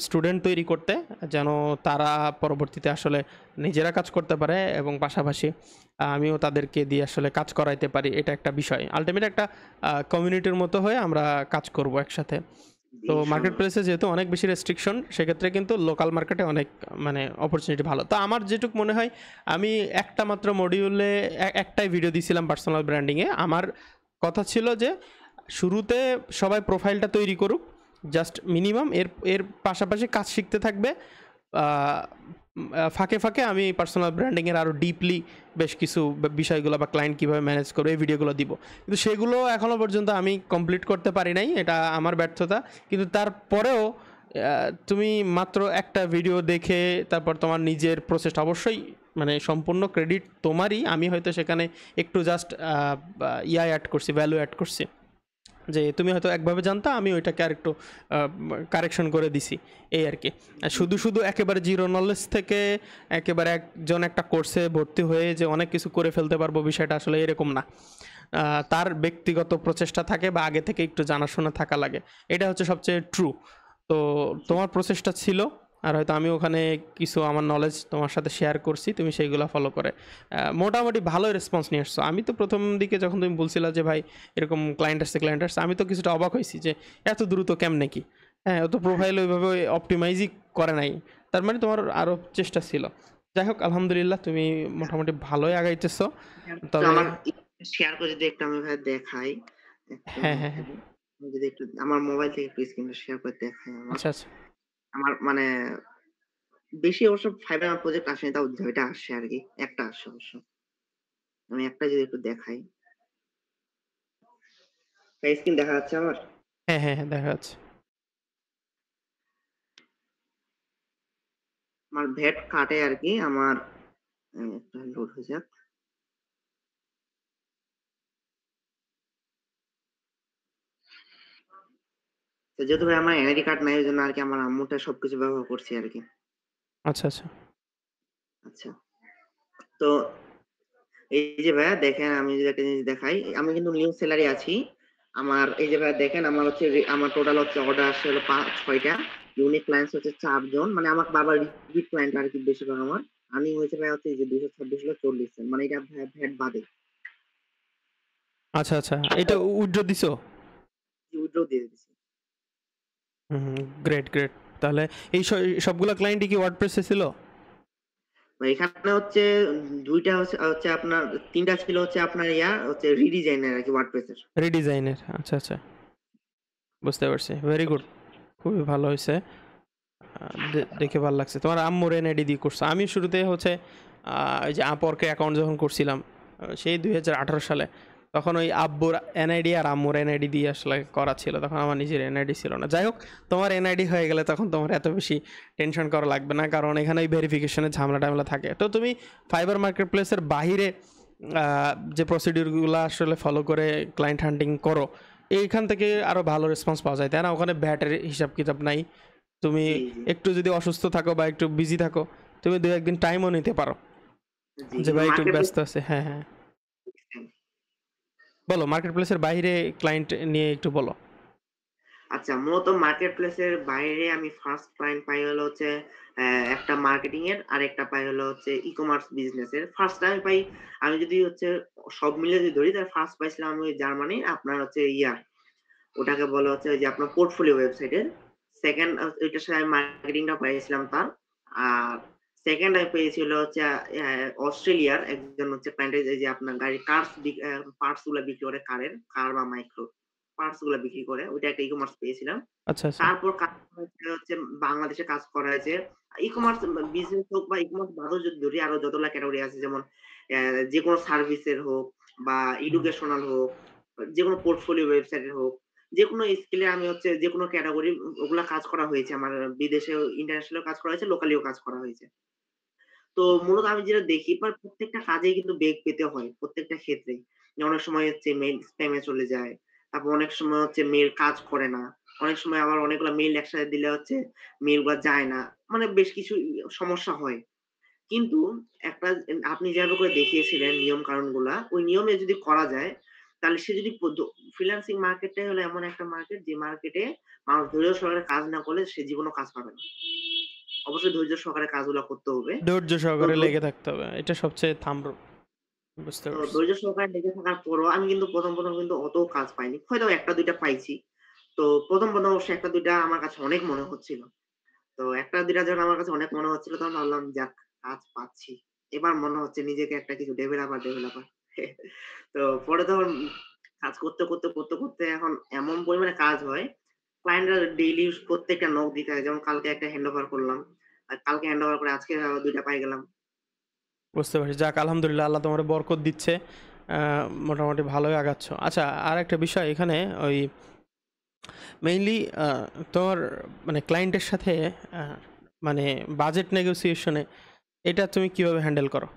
স্টুডেন্ট তৈরি করতে, যেন তারা পরবর্তীতে আসলে নিজেরা কাজ করতে পারে এবং পাশাপাশি আমিও তাদেরকে দিয়ে আসলে কাজ করাইতে পারি। এটা একটা বিষয়, আলটিমেট একটা কমিউনিটির মতো হয়ে আমরা কাজ করব একসাথে। জি, তো মার্কেট ইনশাআল্লাহ। প্লেসে যেহেতু অনেক বেশি রেস্ট্রিকশন, সেক্ষেত্রে কিন্তু লোকাল মার্কেটে অনেক মানে অপরচুনিটি ভালো। তো আমার যেটুক মনে হয়, আমি একটা মাত্র মডিউলে একটাই ভিডিও দিয়েছিলাম পার্সোনাল ব্র্যান্ডিংয়ে। আমার কথা ছিল যে শুরুতে সবাই প্রোফাইলটা তৈরি করুক, জাস্ট মিনিমাম। এর এর পাশাপাশি কাজ শিখতে থাকবে। ফাঁকে ফাঁকে আমি পার্সোনাল ব্র্যান্ডিংয়ের আরও ডিপলি বেশ কিছু বিষয়গুলো বা ক্লায়েন্ট কীভাবে ম্যানেজ করবে এই ভিডিওগুলো দিব। কিন্তু সেগুলো এখনও পর্যন্ত আমি কমপ্লিট করতে পারি নাই, এটা আমার ব্যর্থতা। কিন্তু তারপরেও তুমি মাত্র একটা ভিডিও দেখে তারপর তোমার নিজের প্রসেসটা অবশ্যই মানে সম্পূর্ণ ক্রেডিট তোমারই। আমি হয়তো সেখানে একটু জাস্ট অ্যাড করছি, ভ্যালু অ্যাড করছি, যে তুমি হয়তো একভাবে জানতা, আমি ওইটাকে আরেকটু কারেকশন করে দিছি, এই আর কি। আর জি, শুধু জি। শুধু একেবারে জিরো নলেজ থেকে একেবারে একজন একটা কোর্সে ভর্তি হয়ে যে অনেক কিছু করে ফেলতে পারবো, বিষয়টা আসলে এরকম না। তার ব্যক্তিগত প্রচেষ্টা থাকে বা আগে থেকে একটু জানাশোনা থাকা লাগে, এটা হচ্ছে সবচেয়ে ট্রু। তো জি, তোমার প্রচেষ্টা ছিল, আর হয়তো আমি ওখানে কিছু আমার নলেজ তোমার সাথে শেয়ার করছি, তুমি সেইগুলো ফলো করে মোটামুটি ভালো রেসপন্স নিয়ে আসছো। আমি তো প্রথম দিকে যখন তুমি বলছিলা যে ভাই এরকম ক্লায়েন্ট আসছে, আমি তো কিছুটা অবাক হয়েছি যে এত দ্রুত কেমনে কি। হ্যাঁ, ও তো প্রোফাইল ওইভাবে অপটিমাইজই করে নাই, তার মানে তোমার আরও চেষ্টা ছিল। যাই হোক, আলহামদুলিল্লাহ তুমি মোটামুটি ভালোই আগাইতেছো। তো তবে আমার শেয়ার করে যদি একটু আমি ভাই দেখাই। একটা হ্যাঁ, হ্যাঁ, মিনিট হ্যাঁ। আমি যদি একটু আমার মোবাইল থেকে একটু স্ক্রিনটা শেয়ার করে দেখাই আমার। আচ্ছা, আচ্ছা। আমার মানে বেশি অবশ্য ফাইবার আমার প্রজেক্ট আসেনি, তাও ২ টা আসছে আরকি। ১ টা আসছে অবশ্য। আমি একটা যদি একটু দেখাই। স্ক্রিন দেখা যাচ্ছে আমার? হ্যাঁ, হ্যাঁ, হ্যাঁ, দেখা যাচ্ছে। আমার ভ্যাট কাটে আরকি আমার একটা লোড হয়ে যাক। তো যেহেতু ভাই আমার এনআইডি কার্ড নাই, ওইজন্য আরকি আমার আম্মুরটা সবকিছু ব্যবহার করছি আরকি। আচ্ছা, আচ্ছা। আচ্ছা। তো এই যে ভাইয়া দেখেন, আমি যদি একটা জিনিস দেখাই, আমি কিন্তু নিউ সেলারি আছি। আমার এই যে ভাইয়া দেখেন, আমার হচ্ছে আমার টোটাল হচ্ছে অর্ডার আসছে হলো ৬ টা। ইউনিক ক্লায়েন্টস হচ্ছে ৪ জন। মানে আমার বাবার রিপিট ক্লায়েন্ট আরকি বেশিরভাগ আমার। আর্নিং হয়েছে ভাইয়া হচ্ছে এই যে ২২৬ হলো ৪০ সেন্ট। মানে এটা ভ্যাট বাদে। আচ্ছা, আচ্ছা। এটা উইথড্র দিছো? উইথড্র দিয়ে দিছি। হুম, গ্রেট, গ্রেট। তাহলে এই সবগুলা ক্লায়েন্টই কি ওয়ার্ডপ্রেসে ছিল? এখানে হচ্ছে ২ টা হচ্ছে হচ্ছে আপনার ৩ টা ছিল হচ্ছে আপনার হচ্ছে রিডিজাইন এর আরকি ওয়ার্ডপ্রেস এর। রিডিজাইনের। আচ্ছা, আচ্ছা। বুঝতে পারছি। Very good. খুবই ভালো হইছে। দেখে ভাল লাগছে। তোমার আম্মুর এনআইডি দিয়ে করছো। আমি শুরুতে হচ্ছে ওই যে আপওয়ার্কে অ্যাকাউন্ট যখন করছিলাম, সেই ২০১৮ সালে, তখন ওই আব্বুর এনআইডি আর আম্মুর এনআইডি দিয়ে আসলে করা ছিল। তখন আমার নিজের এনআইডি ছিল না। যাই হোক, তোমার এনআইডি হয়ে গেলে তখন তোমার এত বেশি টেনশন করা লাগবে না, কারণ এখানে ওই ভেরিফিকেশনের ঝামেলা-টামেলা থাকে। তো তুমি ফাইবার মার্কেট প্লেসের বাহিরে যে প্রসিডিউরগুলো আসলে ফলো করে ক্লায়েন্ট হান্টিং করো, এইখান থেকে আরও ভালো রেসপন্স পাওয়া যায়, তাই না? ওখানে ভ্যাটের হিসাব কিতাব নাই। তুমি জি, জি। একটু যদি অসুস্থ থাকো বা একটু বিজি থাকো, তুমি ২-১ দিন টাইমও নিতে পারো। জি, যে কিন্তু ভাই একটু মার্কেট প্লেস ব্যস্ত আছে। হ্যাঁ, হ্যাঁ। বলো, মার্কেট প্লেসের বাইরে ক্লায়েন্ট নিয়ে একটু বলো। আচ্ছা, মূলত মার্কেট প্লেসের বাইরে আমি ফার্স্ট ক্লায়েন্ট পাই হলো হচ্ছে একটা মার্কেটিং এর, আরেকটা পাই হলো হচ্ছে ই-কমার্স বিজনেস এর। ফার্স্ট আমি পাই, আমি যদি হচ্ছে সব মিলিয়ে যদি ধরি, তাহলে ফার্স্ট পাইছিলাম আমি ওই জার্মানির আপনার হচ্ছে ওটাকে বলা হচ্ছে ওই যে আপনার পোর্টফোলিও ওয়েবসাইটের। 2nd ওইটার সাথে আমি মার্কেটিংটা পাইছিলাম তার। আর 2nd আমি পেয়েছি হলো হচ্ছে অস্ট্রেলিয়ার একজন হচ্ছে ক্লায়েন্ট, এই যে আপনার গাড়ির পার্টস গুলা বিক্রি করে, কার বা মাইক্রো পার্টস গুলা বিক্রি করে। ওইটা একটা ই-কমার্স পেয়েছিলাম। আচ্ছা, আচ্ছা। তারপর কাজ হচ্ছে হচ্ছে বাংলাদেশে কাজ করা হয়েছে। ই-কমার্স বিজনেস হোক বা ই-কমার্স বাদেও যদি ধরি, আরো যতগুলা ক্যাটেগরি আছে, যেমন যেকোনো সার্ভিসের হোক বা হুম। এডুকেশনাল হোক, যেকোনো পোর্টফোলিও ওয়েবসাইটের হোক, যেকোনো স্কিলে আমি হচ্ছে যেকোনো ক্যাটেগরি ওগুলা কাজ করা হয়েছে। আমার বিদেশেও ইন্টারন্যাশনাল কাজ করা হয়েছে, লোকালিও কাজ করা হয়েছে। তো মূলত আমি যেটা দেখি, প্রত্যেকটা কাজেই কিন্তু বেগ পেতে হয়, প্রত্যেকটা ক্ষেত্রেই। যে অনেক সময় হচ্ছে মেইল স্প্যাম এ চলে যায়। তারপর অনেক সময় হচ্ছে মেইল কাজ করে না। অনেক সময় আবার অনেকগুলা মেইল একসাথে দিলে হচ্ছে মেইল গুলা যায় না। মানে বেশ কিছু সমস্যা হয়। কিন্তু একটা আপনি যেভাবে করে দেখিয়েছিলেন নিয়ম কানুনগুলা, ওই নিয়মে যদি করা যায়, তাহলে সে যদি ফ্রিল্যান্সিং মার্কেটটাই হলো এমন একটা মার্কেট, যে মার্কেটে মানুষ ধৈর্য সহকারে কাজ না করলে সে জীবনেও কাজ পাবে না। অবশ্যই ধৈর্য সহকারে কাজগুলা করতে হবে। ধৈর্য তো সহকারে লেগে থাকতে হবে। এটা সবচেয়ে বুঝতে তো পারছি। ধৈর্য সহকারে লেগে থাকার পরও আমি কিন্তু ১ম কিন্তু অত কাজ পাইনি। হয়তো ১ টা ২ টা পাইছি। তো ১ম অবশ্যই ১ টা ২ টা আমার কাছে অনেক মনে হচ্ছিল। তো ১ টা ২ টা যখন আমার কাছে অনেক মনে হচ্ছিল, তখন ভাবলাম যাক, কাজ পাচ্ছি। এবার মনে হচ্ছে নিজেকে একটা কিছু ডেভেলপার। তো পরে তখন কাজ করতে এখন এমন পরিমাণে কাজ হয়, ক্লায়েন্টরা ডেইলি প্রত্যেকটা নক দিতে হয়। যেমন কালকে একটা হ্যান্ডওভার করলাম। আর কালকে হ্যান্ডওভার করে আজকে আবার ২ টা পাই গেলাম। বুঝতে পারছি। যাক, আলহামদুলিল্লাহ, আল্লাহ তোমার বরকত দিচ্ছে। আ মোটামুটি ভালোই আগাচ্ছ। আচ্ছা, আরেকটা বিষয় এখানে, ওই মেইনলি তোমার মানে ক্লায়েন্টের সাথে আ মানে বাজেট নেগোসিয়েশন এ এটা তুমি কিভাবে হ্যান্ডেল করো?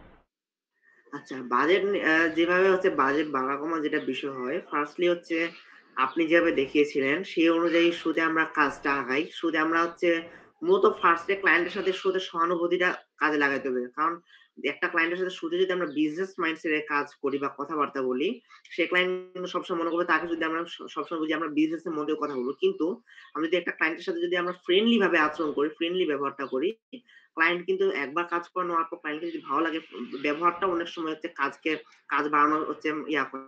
আচ্ছা, বাজেট যেভাবে হচ্ছে বাজেট বাড়া কমা যেটা বিষয় হয়, ফার্স্টলি হচ্ছে আপনি যেভাবে দেখিয়েছিলেন সেই অনুযায়ী শুরুতে আমরা কাজটা আগাই। শুরুতে আমরা হচ্ছে মূলত ফার্স্ট এ ক্লায়েন্টের সাথে শুরুতে সহানুভূতিটা কাজে লাগাইতে হবে। কারণ একটা ক্লায়েন্টের সাথে শুরুতে যদি আমরা বিজনেস মাইন্ডসেট এ কাজ করি বা কথাবার্তা বলি, সে ক্লায়েন্ট কিন্তু সবসময় মনে করবে, তাকে যদি আমরা সবসময় বুঝি আমরা বিজনেস এর মধ্যেও কথা বলব। কিন্তু আমরা যদি একটা ক্লায়েন্টের সাথে যদি আমরা ফ্রেন্ডলি ভাবে আচরণ করি, ফ্রেন্ডলি ব্যবহারটা করি, ক্লায়েন্ট কিন্তু একবার কাজ করে নেওয়ার পর ক্লায়েন্টকে যদি ভালো লাগে, ব্যবহারটা অনেক সময় হচ্ছে কাজ বাড়ানোর হচ্ছে করে,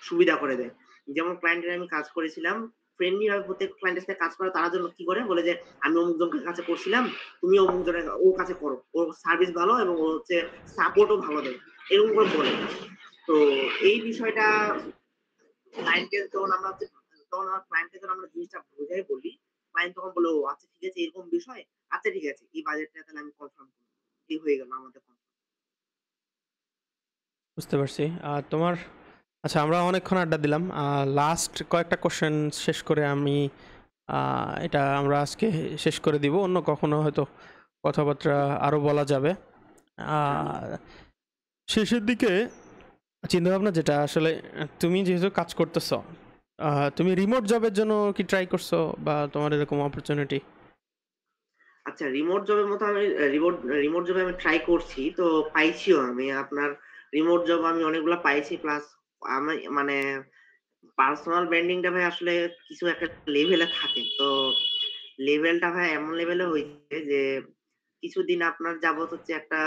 সুবিধা করে দেয়। যেমন ক্লায়েন্টের আমি কাজ করেছিলাম, ফ্রেন্ডলি ভাবে প্রত্যেক ক্লায়েন্টের সাথে কাজ করে, তারা জন্য কি করে বলে যে, "আমি অমুক জনকে কাছে করছিলাম, তুমি অমুক জনের ওর কাছে করো। ওর সার্ভিস ভালো এবং ও হচ্ছে সাপোর্টও ভালো দেয়।" এরকম করে বলে। তো এই বিষয়টা ক্লায়েন্টকে যখন আমরা হচ্ছে তখন আমার ক্লায়েন্টকে যখন আমরা জিনিসটা বুঝাই বলি, ক্লায়েন্ট তখন বলল, "ও আচ্ছা ঠিক আছে এরকম বিষয়। আচ্ছা ঠিক আছে। এই বাজেটটা তাহলে আমি কনফার্ম করব।" এই হয়ে গেল আমাদের বুঝতে পারছি। তোমার আচ্ছা, আমরা অনেকক্ষণ আড্ডা দিলাম। লাস্ট কয়েকটা কোশ্চেন শেষ করে আমি এটা আমরা আজকে শেষ করে দিব। অন্য কখনো হয়তো কথাবার্তা আরও বলা যাবে। কনফার্ম। শেষের দিকে চিন্তাভাবনা যেটা আসলে, তুমি যেহেতু কাজ করতেছো, তুমি রিমোট জবের জন্য কি ট্রাই করছো বা তোমার এরকম অপরচুনিটি? আচ্ছা রিমোট জবের মতো আমি রিমোট জবে আমি ট্রাই করছি। তো পাইছিও আমি। আপনার রিমোট জব আমি অনেকগুলা পাইছি প্লাস আমি মানে পার্সোনাল ব্র্যান্ডিং টা ভাই আসলে কিছু একটা লেভেলে থাকে। তো লেভেলটা ভাই এমন লেভেলে হইছে যে কিছুদিন আপনার যাবত হচ্ছে একটা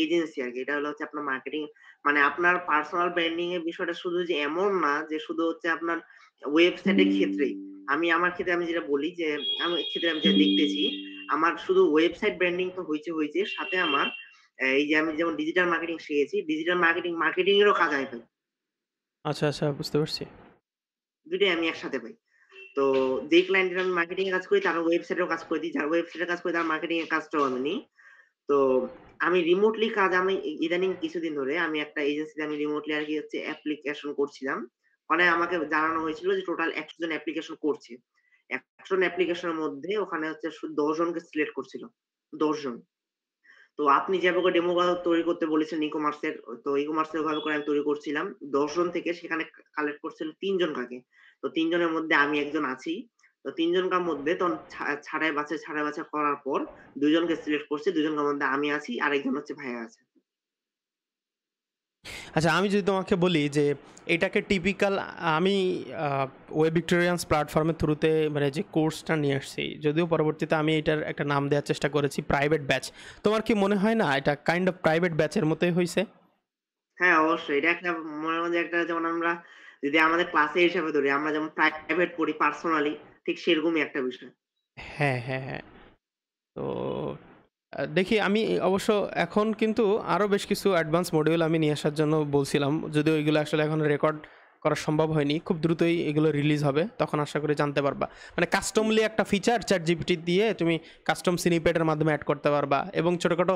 এজেন্সি আরকি। এটা হলো হচ্ছে আপনার মার্কেটিং মানে আপনার পার্সোনাল ব্র্যান্ডিং এর বিষয়টা শুধু যে এমন না যে শুধু হচ্ছে আপনার ওয়েবসাইটের ক্ষেত্রেই। আমি আমার ক্ষেত্রে আমি যেটা বলি যে আমার ক্ষেত্রে আমি যেটা দেখতেছি, আমার শুধু ওয়েবসাইট ব্র্যান্ডিং তো হইছে, সাথে আমার এই যে আমি যেমন ডিজিটাল মার্কেটিং শিখেছি, ডিজিটাল মার্কেটিং এরও কাজ আমি পাই। আচ্ছা আচ্ছা, বুঝতে পারছি। ২ টাই আমি একসাথে পাই। তো যেই ক্লায়েন্টের আমি মার্কেটিং এর কাজ করি তার ওয়েবসাইটেও কাজ করে দিই। যার ওয়েবসাইটের কাজ করি তার মার্কেটিং এর কাজটাও আমি নিই। তো আমি রিমোটলি কাজ আমি ইদানিং কিছুদিন ধরে আমি একটা এজেন্সিতে আমি রিমোটলি আরকি হচ্ছে অ্যাপ্লিকেশন করছিলাম। মানে আমাকে জানানো হয়েছিল যে টোটাল ১০০ জন অ্যাপ্লিকেশন করছে। ১০০ জন অ্যাপ্লিকেশনের মধ্যে ওখানে হচ্ছে ১০ জনকে সিলেক্ট করছিল। ১০ জন। তো আপনি যেভাবে ডেমো তৈরি করতে বলেছেন ই-কমার্স এর, তো ই-কমার্স এর ওভাবে করে আমি তৈরি করছিলাম। ১০ জন থেকে সেখানে কালেক্ট করছিল ৩ জন কাকে। তো ৩ জনের মধ্যে আমি একজন আছি। তো ৩ জনকার মধ্যে তখন ছাড়াই বাছাই করার পর ২ জনকে সিলেক্ট করছে। ২ জনকার মধ্যে আমি আছি, আরেকজন হচ্ছে ভাইয়া আছে। আচ্ছা, আমি যদি তোমাকে বলি যে এটাকে টিপিক্যাল, আমি ওয়েব ভিক্টোরিয়ান্স প্ল্যাটফর্মের থ্রুতে মানে যে কোর্সটা নিয়ে আসছি, যদিও পরবর্তীতে আমি এটার একটা নাম দেওয়ার চেষ্টা করেছি প্রাইভেট ব্যাচ। তোমার কি মনে হয় না এটা কাইন্ড অফ প্রাইভেট ব্যাচের মতোই হয়েছে? হ্যাঁ, অবশ্যই। এটা একটা মনে করেন যে একটা যেমন আমরা যদি আমাদের ক্লাসের হিসাবে ধরি, আমরা যেমন প্রাইভেট পড়ি পার্সোনালি, ঠিক সেরকমই একটা বিষয়। হ্যাঁ হ্যাঁ হ্যাঁ। তো দেখি আমি অবশ্য এখন কিন্তু আরও বেশ কিছু অ্যাডভান্স মডিউল আমি নিয়ে আসার জন্য বলছিলাম, যদিও এগুলো আসলে এখন রেকর্ড করা সম্ভব হয়নি। খুব দ্রুতই এগুলো রিলিজ হবে, তখন আশা করি জানতে পারবা। মানে কাস্টমলি একটা ফিচার চ্যাট জিপিটি দিয়ে তুমি কাস্টম সিনিপেটের মাধ্যমে অ্যাড করতে পারবা, এবং ছোটোখাটো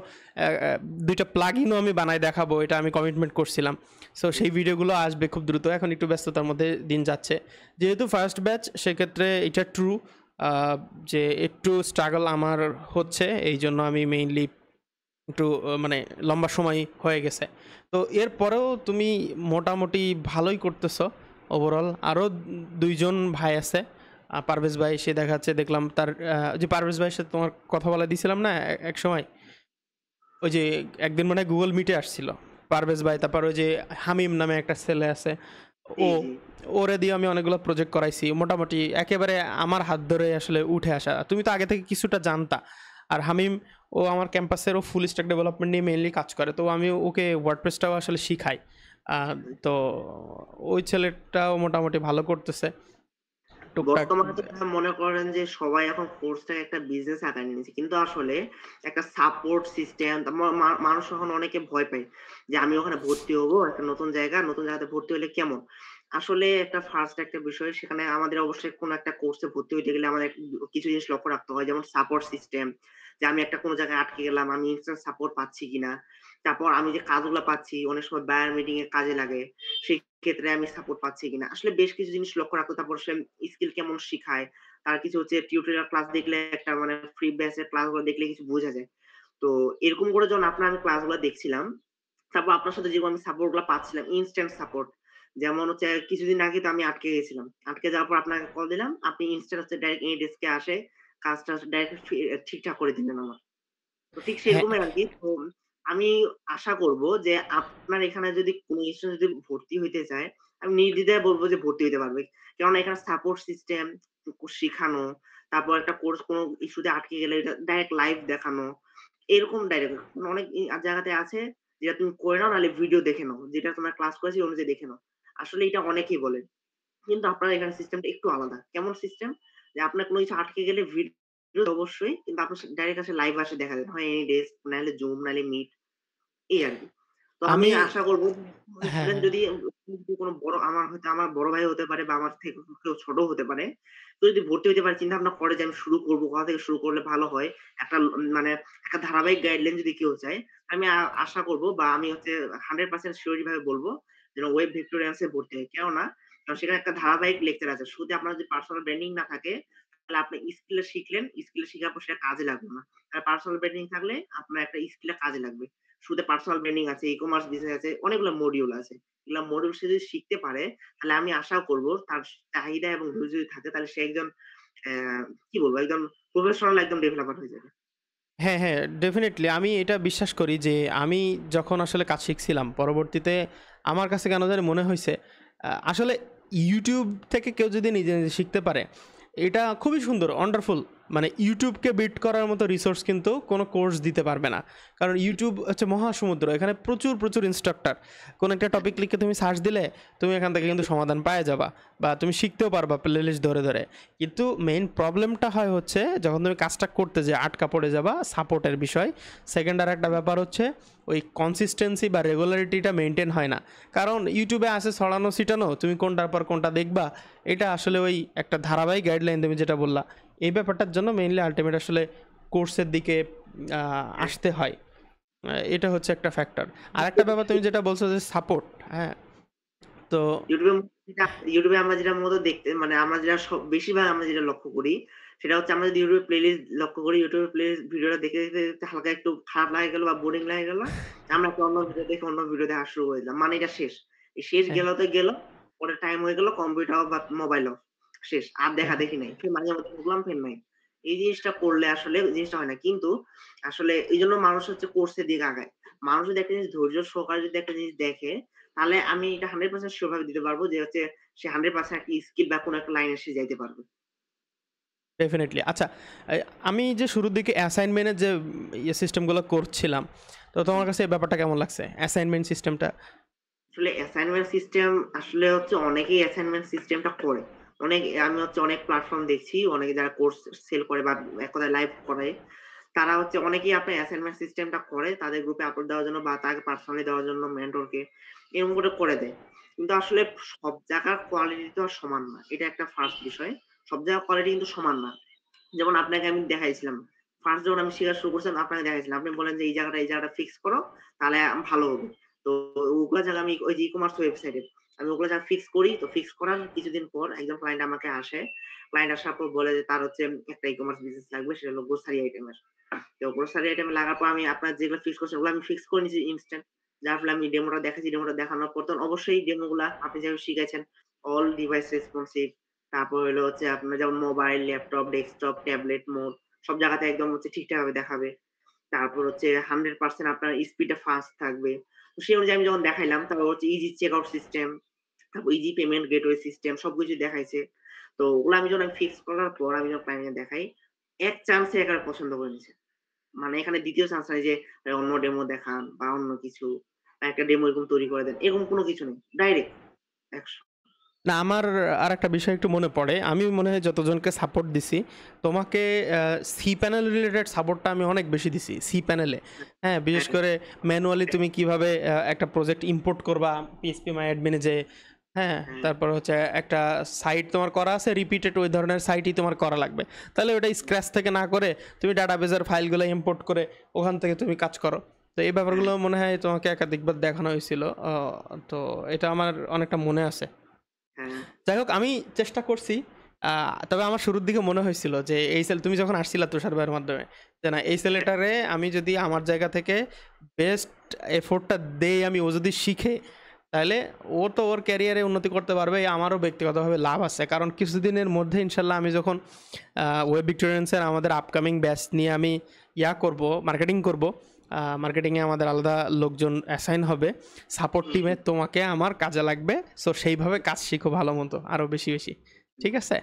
দুইটা প্লাগ ইনও আমি বানাই দেখাবো, এটা আমি কমিটমেন্ট করছিলাম। সো সেই ভিডিওগুলো আসবে খুব দ্রুত। এখন একটু ব্যস্ততার মধ্যে দিন যাচ্ছে, যেহেতু ফার্স্ট ব্যাচ, সেক্ষেত্রে এটা ট্রু আহ, যে একটু স্ট্রাগল আমার হচ্ছে, এই জন্য আমি মেইনলি একটু মানে লম্বা সময় হয়ে গেছে। তো এরপরেও তুমি মোটামুটি ভালোই করতেছো ওভারঅল। আরও দুইজন ভাই আছে, পারভেজ ভাই, সে দেখাচ্ছে দেখলাম তার যে পারভেজ ভাইয়ের সাথে তোমার কথা বলা দিয়েছিলাম না এক সময়, ওই যে একদিন মানে গুগল মিটে আসছিল পারভেজ ভাই, তারপর ওই যে হামিম নামে একটা ছেলে আছে, জি, ও জি। ওরে দিয়ে আমি অনেকগুলো প্রজেক্ট করাইছি, মোটামুটি একেবারে আমার হাত ধরে আসলে উঠে আসা। তুমি তো আগে থেকে কিছুটা জানতা। আর হামিম, ও আমার ক্যাম্পাসেরও ফুল স্ট্যাক ডেভেলপমেন্ট নিয়ে মেইনলি কাজ করে, তো আমি ওকে ওয়ার্ডপ্রেসটাও আসলে শিখাই। তো ওই ছেলেটাও মোটামুটি ভালো করতেছে টুকটাক। বর্তমানে তো মনে করেন যে সবাই এখন কোর্সটাকে একটা বিজনেস আকারে নিয়েছে। কিন্তু আসলে একটা সাপোর্ট সিস্টেম মানুষ এখন অনেকে ভয় পায়। যে আমি ওখানে ভর্তি হবো, একটা নতুন জায়গা, নতুন জায়গাতে ভর্তি হলে কেমন? আসলে একটা ফার্স্ট একটা বিষয় সেখানে আমাদের অবশ্যই কোনো একটা কোর্সে ভর্তি হইতে গেলে আমাদের কিছু জিনিস লক্ষ্য রাখতে হয়। যেমন সাপোর্ট সিস্টেম, যে আমি একটা কোনো জায়গায় আটকে গেলাম, আমি ইনস্ট্যান্ট সাপোর্ট পাচ্ছি কিনা? তারপর আমি যে কাজগুলা পাচ্ছি অনেক সময় বায়ার মিটিং এ কাজে লাগে। সেই ক্ষেত্রে আমি সাপোর্ট পাচ্ছি কিনা। আসলে বেশ কিছু জিনিস লক্ষ্য রাখতো। তারপর সে স্কিল কেমন শিখায়। তার কিছু হচ্ছে টিউটোরিয়াল ক্লাস দেখলে একটা মানে ফ্রি ব্যাচ এর ক্লাসগুলো দেখলে কিছু বোঝা যায়। তো এরকম করে যখন আমি ক্লাসগুলো দেখছিলাম, তারপর আপনার সাথে যেরকম আমি সাপোর্ট গুলা পাচ্ছিলাম, ইনস্ট্যান্ট সাপোর্ট। যেমন হচ্ছে কিছুদিন আগে তো আমি আটকে গেছিলাম। আটকে যাওয়ার পর আপনাকে কল দিলাম। আপনি ইনস্ট্যান্ট হচ্ছে ডাইরেক্ট এই ডেস্কে আসে কাজটা ডাইরেক্ট ঠিকঠাক করে দিলেন আমার। তো ঠিক হ্যাঁ সেরকমই আরকি। তো আমি আশা করব যে আপনার এখানে যদি কোন স্টুডেন্ট যদি ভর্তি হইতে চায়, আমি নির্দ্বিধায় বলব যে ভর্তি হইতে পারবে। কেননা এখানে সাপোর্ট সিস্টেম শিখানো, তারপর একটা কোর্স কোন ইস্যুতে আটকে গেলে এটা ডাইরেক্ট লাইভ দেখানো। এরকম ডাইরেক্ট অনেক জায়গাতে আছে যেটা তুমি করে নাও নাহলে ভিডিও দেখে নাও। যেটা তোমরা ক্লাস করেছি ওই অনুযায়ী দেখে নাও। আসলে এটা অনেকেই বলে। কিন্তু আপনার এখানে সিস্টেমটা একটু আলাদা। কেমন সিস্টেম? যে আপনার কোন কিছু আটকে গেলে ভিডিও অবশ্যই, কিন্তু আপনার ডাইরেক্ট আসে লাইভ আসে দেখা যায়। হয় AnyDesk নাইলে Zoom নাইলে Meet এই আরকি। তো আমি আমি আশা করব হ্যাঁ স্টুডেন্ট হ্যাঁ যদি যদি কোনো বড় আমার বড় ভাই হতে পারে বা আমার থেকে কেউ ছোট হতে পারে। কেউ যদি ভর্তি হইতে পারে চিন্তা ভাবনা করে যে আমি শুরু করব, কোথা থেকে শুরু করলে ভালো হয়। একটা মানে একটা ধারাবাহিক গাইডলাইন যদি কেউ চায়, আমি আশা করব বা আমি হচ্ছে 100% সিউরিটি ভাবে বলব যেন ওয়েব ভিক্টোরিয়ান্স এ ভর্তি হয়। কেননা? কারণ সেখানে একটা ধারাবাহিক লেকচার আছে। শুরুতে আপনার যদি পার্সোনাল ব্র্যান্ডিং না থাকে, তাহলে আপনি স্কিল শিখলেন, স্কিল শিখার পর সেটা কাজে লাগবে না। আর পার্সোনাল ব্র্যান্ডিং থাকলে আপনার একটা স্কিলে কাজে লাগবে। শুরুতে পার্সোনাল ব্র্যান্ডিং আছে, ই-কমার্স বিজনেস আছে, অনেকগুলো মডিউল আছে। এগুলা মডিউল সে যদি শিখতে পারে, তাহলে আমি আশা করব তার চাহিদা এবং ধৈর্য যদি থাকে তাহলে সে একজন অ্যা কি বলবো? একজন প্রফেশনাল একদম ডেভেলপার হয়ে যাবে। হ্যাঁ, হ্যাঁ, ডেফিনিটলি আমি এটা বিশ্বাস করি যে আমি যখন আসলে কাজ শিখছিলাম, পরবর্তীতে আমার কাছে কেন জানি মনে হইছে আসলে YouTube থেকে কেউ যদি নিজে, নিজে শিখতে পারে, এটা খুবই সুন্দর, ওয়ান্ডারফুল। মানে ইউটিউবকে বিট করার মতো রিসোর্স কিন্তু কোনো কোর্স দিতে পারবে না। কারণ ইউটিউব হচ্ছে মহাসমুদ্র। এখানে প্রচুর, প্রচুর ইন্সট্রাক্টর। কোনো একটা টপিক লিখে তুমি সার্চ দিলে, তুমি এখান থেকে কিন্তু সমাধান পায়ে যাবা বা তুমি শিখতেও পারবা প্লেলিস্ট ধরে, ধরে। কিন্তু মেইন প্রবলেমটা হয় হচ্ছে যখন তুমি কাজটা করতে যেয়ে আটকা পড়ে যাবা, সাপোর্টের বিষয়। সেকেন্ড আরেকটা ব্যাপার হচ্ছে ওই কনসিস্টেন্সি বা রেগুলারিটিটা মেইনটেইন হয় না। কারণ ইউটিউবে আছে ছড়ানো ছিটানো, তুমি কোনটার পর কোনটা দেখবা, এটা আসলে ওই একটা ধারাবাহিক গাইডলাইন তুমি যেটা বললা, এই ব্যাপারটার জন্য মেইনলি আল্টিমেট আসলে কোর্সের দিকে হ্যাঁ, আসতে হয়। এটা হচ্ছে একটা ফ্যাক্টর। আরেকটা ব্যাপার তুমি যেটা বলছো যে সাপোর্ট, হ্যাঁ? তো ইউটিউবে ইউটিউবে আমরা যেটা মূলত দেখতে মানে আমরা যেটা বেশিরভাগ আমরা যেটা লক্ষ্য করি, সেটা হচ্ছে আমরা যদি ইউটিউবে প্লেলিস্ট লক্ষ্য করি, ইউটিউবে প্লেলিস্ট ভিডিওটা দেখতে, দেখতে, দেখতে হালকা একটু খারাপ লাগে গেল বা বোরিং লাগে গেল, আমরা একটা অন্য ভিডিও দেখে অন্য ভিডিও দেখা শুরু করে দিলাম। মানে এটা শেষ। এই শেষ হ্যাঁ, গেল তো গেল, পরে টাইম হয়ে গেল কম্পিউটার অফ বা মোবাইল অফ। শেষ। আর হ্যাঁ, দেখা দেখি নাই। ফির মাঝে মধ্যে ঢুকলাম ফের নাই। এই জিনিসটা করলে আসলে জিনিসটা হয় না। কিন্তু আসলে এইজন্য মানুষ হচ্ছে কোর্সের দিকে আগায়। মানুষ যদি একটা জিনিস ধৈর্য সহকারে যদি একটা জিনিস দেখে তাহলে আমি এটা 100% সিওর ভাবে দিতে পারব যে হচ্ছে সে 100% একটা স্কিল বা কোন একটা লাইনে সে যাইতে পারবে। ডেফিনিটলি। আচ্ছা, এই আমি যে শুরুর দিকে অ্যাসাইনমেন্টের যে সিস্টেমগুলো করছিলাম, তো তোমার কাছে এই ব্যাপারটা কেমন লাগছে? অ্যাসাইনমেন্ট সিস্টেমটা? আসলে অ্যাসাইনমেন্ট সিস্টেম আসলে হচ্ছে অনেকেই অ্যাসাইনমেন্ট সিস্টেমটা করে। আমি হচ্ছে অনেক প্ল্যাটফর্ম দেখছি, অনেকে যারা কোর্স সেল করে বা এক কথায় লাইভ করে, তারা হচ্ছে অনেকেই আপনার অ্যাসাইনমেন্ট সিস্টেমটা করে তাদের গ্রুপে আপলোড দেওয়ার জন্য বা তাকে পার্সোনালি দেওয়ার জন্য মেন্টরকে এরকম করে দেয়। কিন্তু আসলে সব জায়গার কোয়ালিটি তো আর সমান না। এটা একটা ফার্স্ট বিষয়। সব জায়গার কোয়ালিটি কিন্তু সমান না। যেমন আপনাকে আমি দেখাইছিলাম। ফার্স্ট যখন আমি শেখা শুরু করছিলাম আপনাকে দেখাইছিলাম। আপনি বললেন যে এই জায়গাটা ফিক্স করো তাহলে ভালো হবে। তো ওগুলা জায়গা আমি ওই যে ই-কমার্স ওয়েবসাইটে আমি ওগুলা জায়গা ফিক্স করি। তো ফিক্স করার কিছুদিন পর একজন ক্লায়েন্ট আমাকে আসে। ক্লায়েন্ট আসার পর বলে যে তার হচ্ছে একটা ই-কমার্স বিজনেস লাগবে সেটা হলো গ্রোসারি আইটেমের। তো গ্রোসারি আইটেম লাগার পর আমি আপনার যেগুলো ফিক্স করছেন ওগুলো আমি ফিক্স করে নিয়েছি ইনস্ট্যান্ট। যার ফলে আমি ডেমোটা দেখাচ্ছি। ডেমোটা দেখানোর পর তখন অবশ্যই ডেমোগুলা আপনি যেভাবে শিখাইছেন অল ডিভাইস রেসপন্সিভ তারপর হলো হচ্ছে আপনার যেমন mobile, laptop, desktop, tablet mode সব জায়গাতে একদম হচ্ছে ঠিকঠাকভাবে দেখাবে। তারপর হচ্ছে 100% আপনার স্পিডটা ফাস্ট থাকবে। তো সেই অনুযায়ী আমি যখন দেখাইলাম তারপর হচ্ছে ইজি চেকআউট সিস্টেম, তারপর ইজি পেমেন্ট গেটওয়ে সিস্টেম সবকিছু দেখাইছে। তো ওগুলো আমি যখন ফিক্স করার পর আমি যখন ক্লায়েন্টকে দেখাই, এক চান্সে একেবারে পছন্দ করে নিছে। মানে এখানে ২য় চান্স নাই যে অন্য ডেমো দেখান বা অন্য কিছু বা একটা ডেমো এরকম তৈরি করে দেন। এরকম কোনো কিছু নেই। ডাইরেক্ট ১০০। না, আমার আরেকটা বিষয় একটু মনে পড়ে। আমি মনে হয় যতজনকে সাপোর্ট দিছি, তোমাকে সি প্যানেল রিলেটেড সাপোর্টটা আমি অনেক বেশি দিছি। সি প্যানেলে। হ্যাঁ, বিশেষ হ্যাঁ, করে ম্যানুয়ালি তুমি কিভাবে একটা প্রজেক্ট ইম্পোর্ট করবা PHP মাই অ্যাডমিনে যেয়ে, হ্যাঁ? হ্যাঁ, তারপর হচ্ছে একটা সাইট তোমার করা আছে, রিপিটেড ওই ধরনের সাইটই তোমার করা লাগবে। তাহলে ওটা স্ক্র্যাচ থেকে না করে তুমি ডাটাবেজের ফাইলগুলো ইম্পোর্ট করে ওখান থেকে তুমি কাজ করো। তো এই হ্যাঁ, ব্যাপারগুলো মনে হয় তোমাকে একাধিকবার দেখানো হয়েছিল। তো এটা আমার অনেকটা মনে আছে। হ্যাঁ, যাই হোক, আমি চেষ্টা করছি। তবে আমার শুরুর দিকে মনে হয়েছিল যে এই তুমি যখন আসছিলা তুষার ভাইয়ের মাধ্যমে, যে না এই ছেলেটারে আমি যদি আমার জায়গা থেকে বেস্ট এফোর্টটা দেই, আমি ও যদি শিখে, তাহলে ও তো ওর ক্যারিয়ারে উন্নতি করতে পারবে, আমারও ব্যক্তিগতভাবে লাভ আছে। কারণ কিছুদিনের মধ্যে ইনশাল্লাহ আমি যখন ওয়েব ভিক্টোরিয়ান্সের আমাদের আপকামিং ব্যাচ নিয়ে আমি করব, মার্কেটিং করব, মার্কেটিংয়ে আমাদের আলাদা লোকজন অ্যাসাইন হবে, সাপোর্ট হুম, টিমে তোমাকে আমার কাজে লাগবে। সো সেইভাবে কাজ শিখো ভালো মতো, আরও বেশি বেশি। হুম। ঠিক আছে?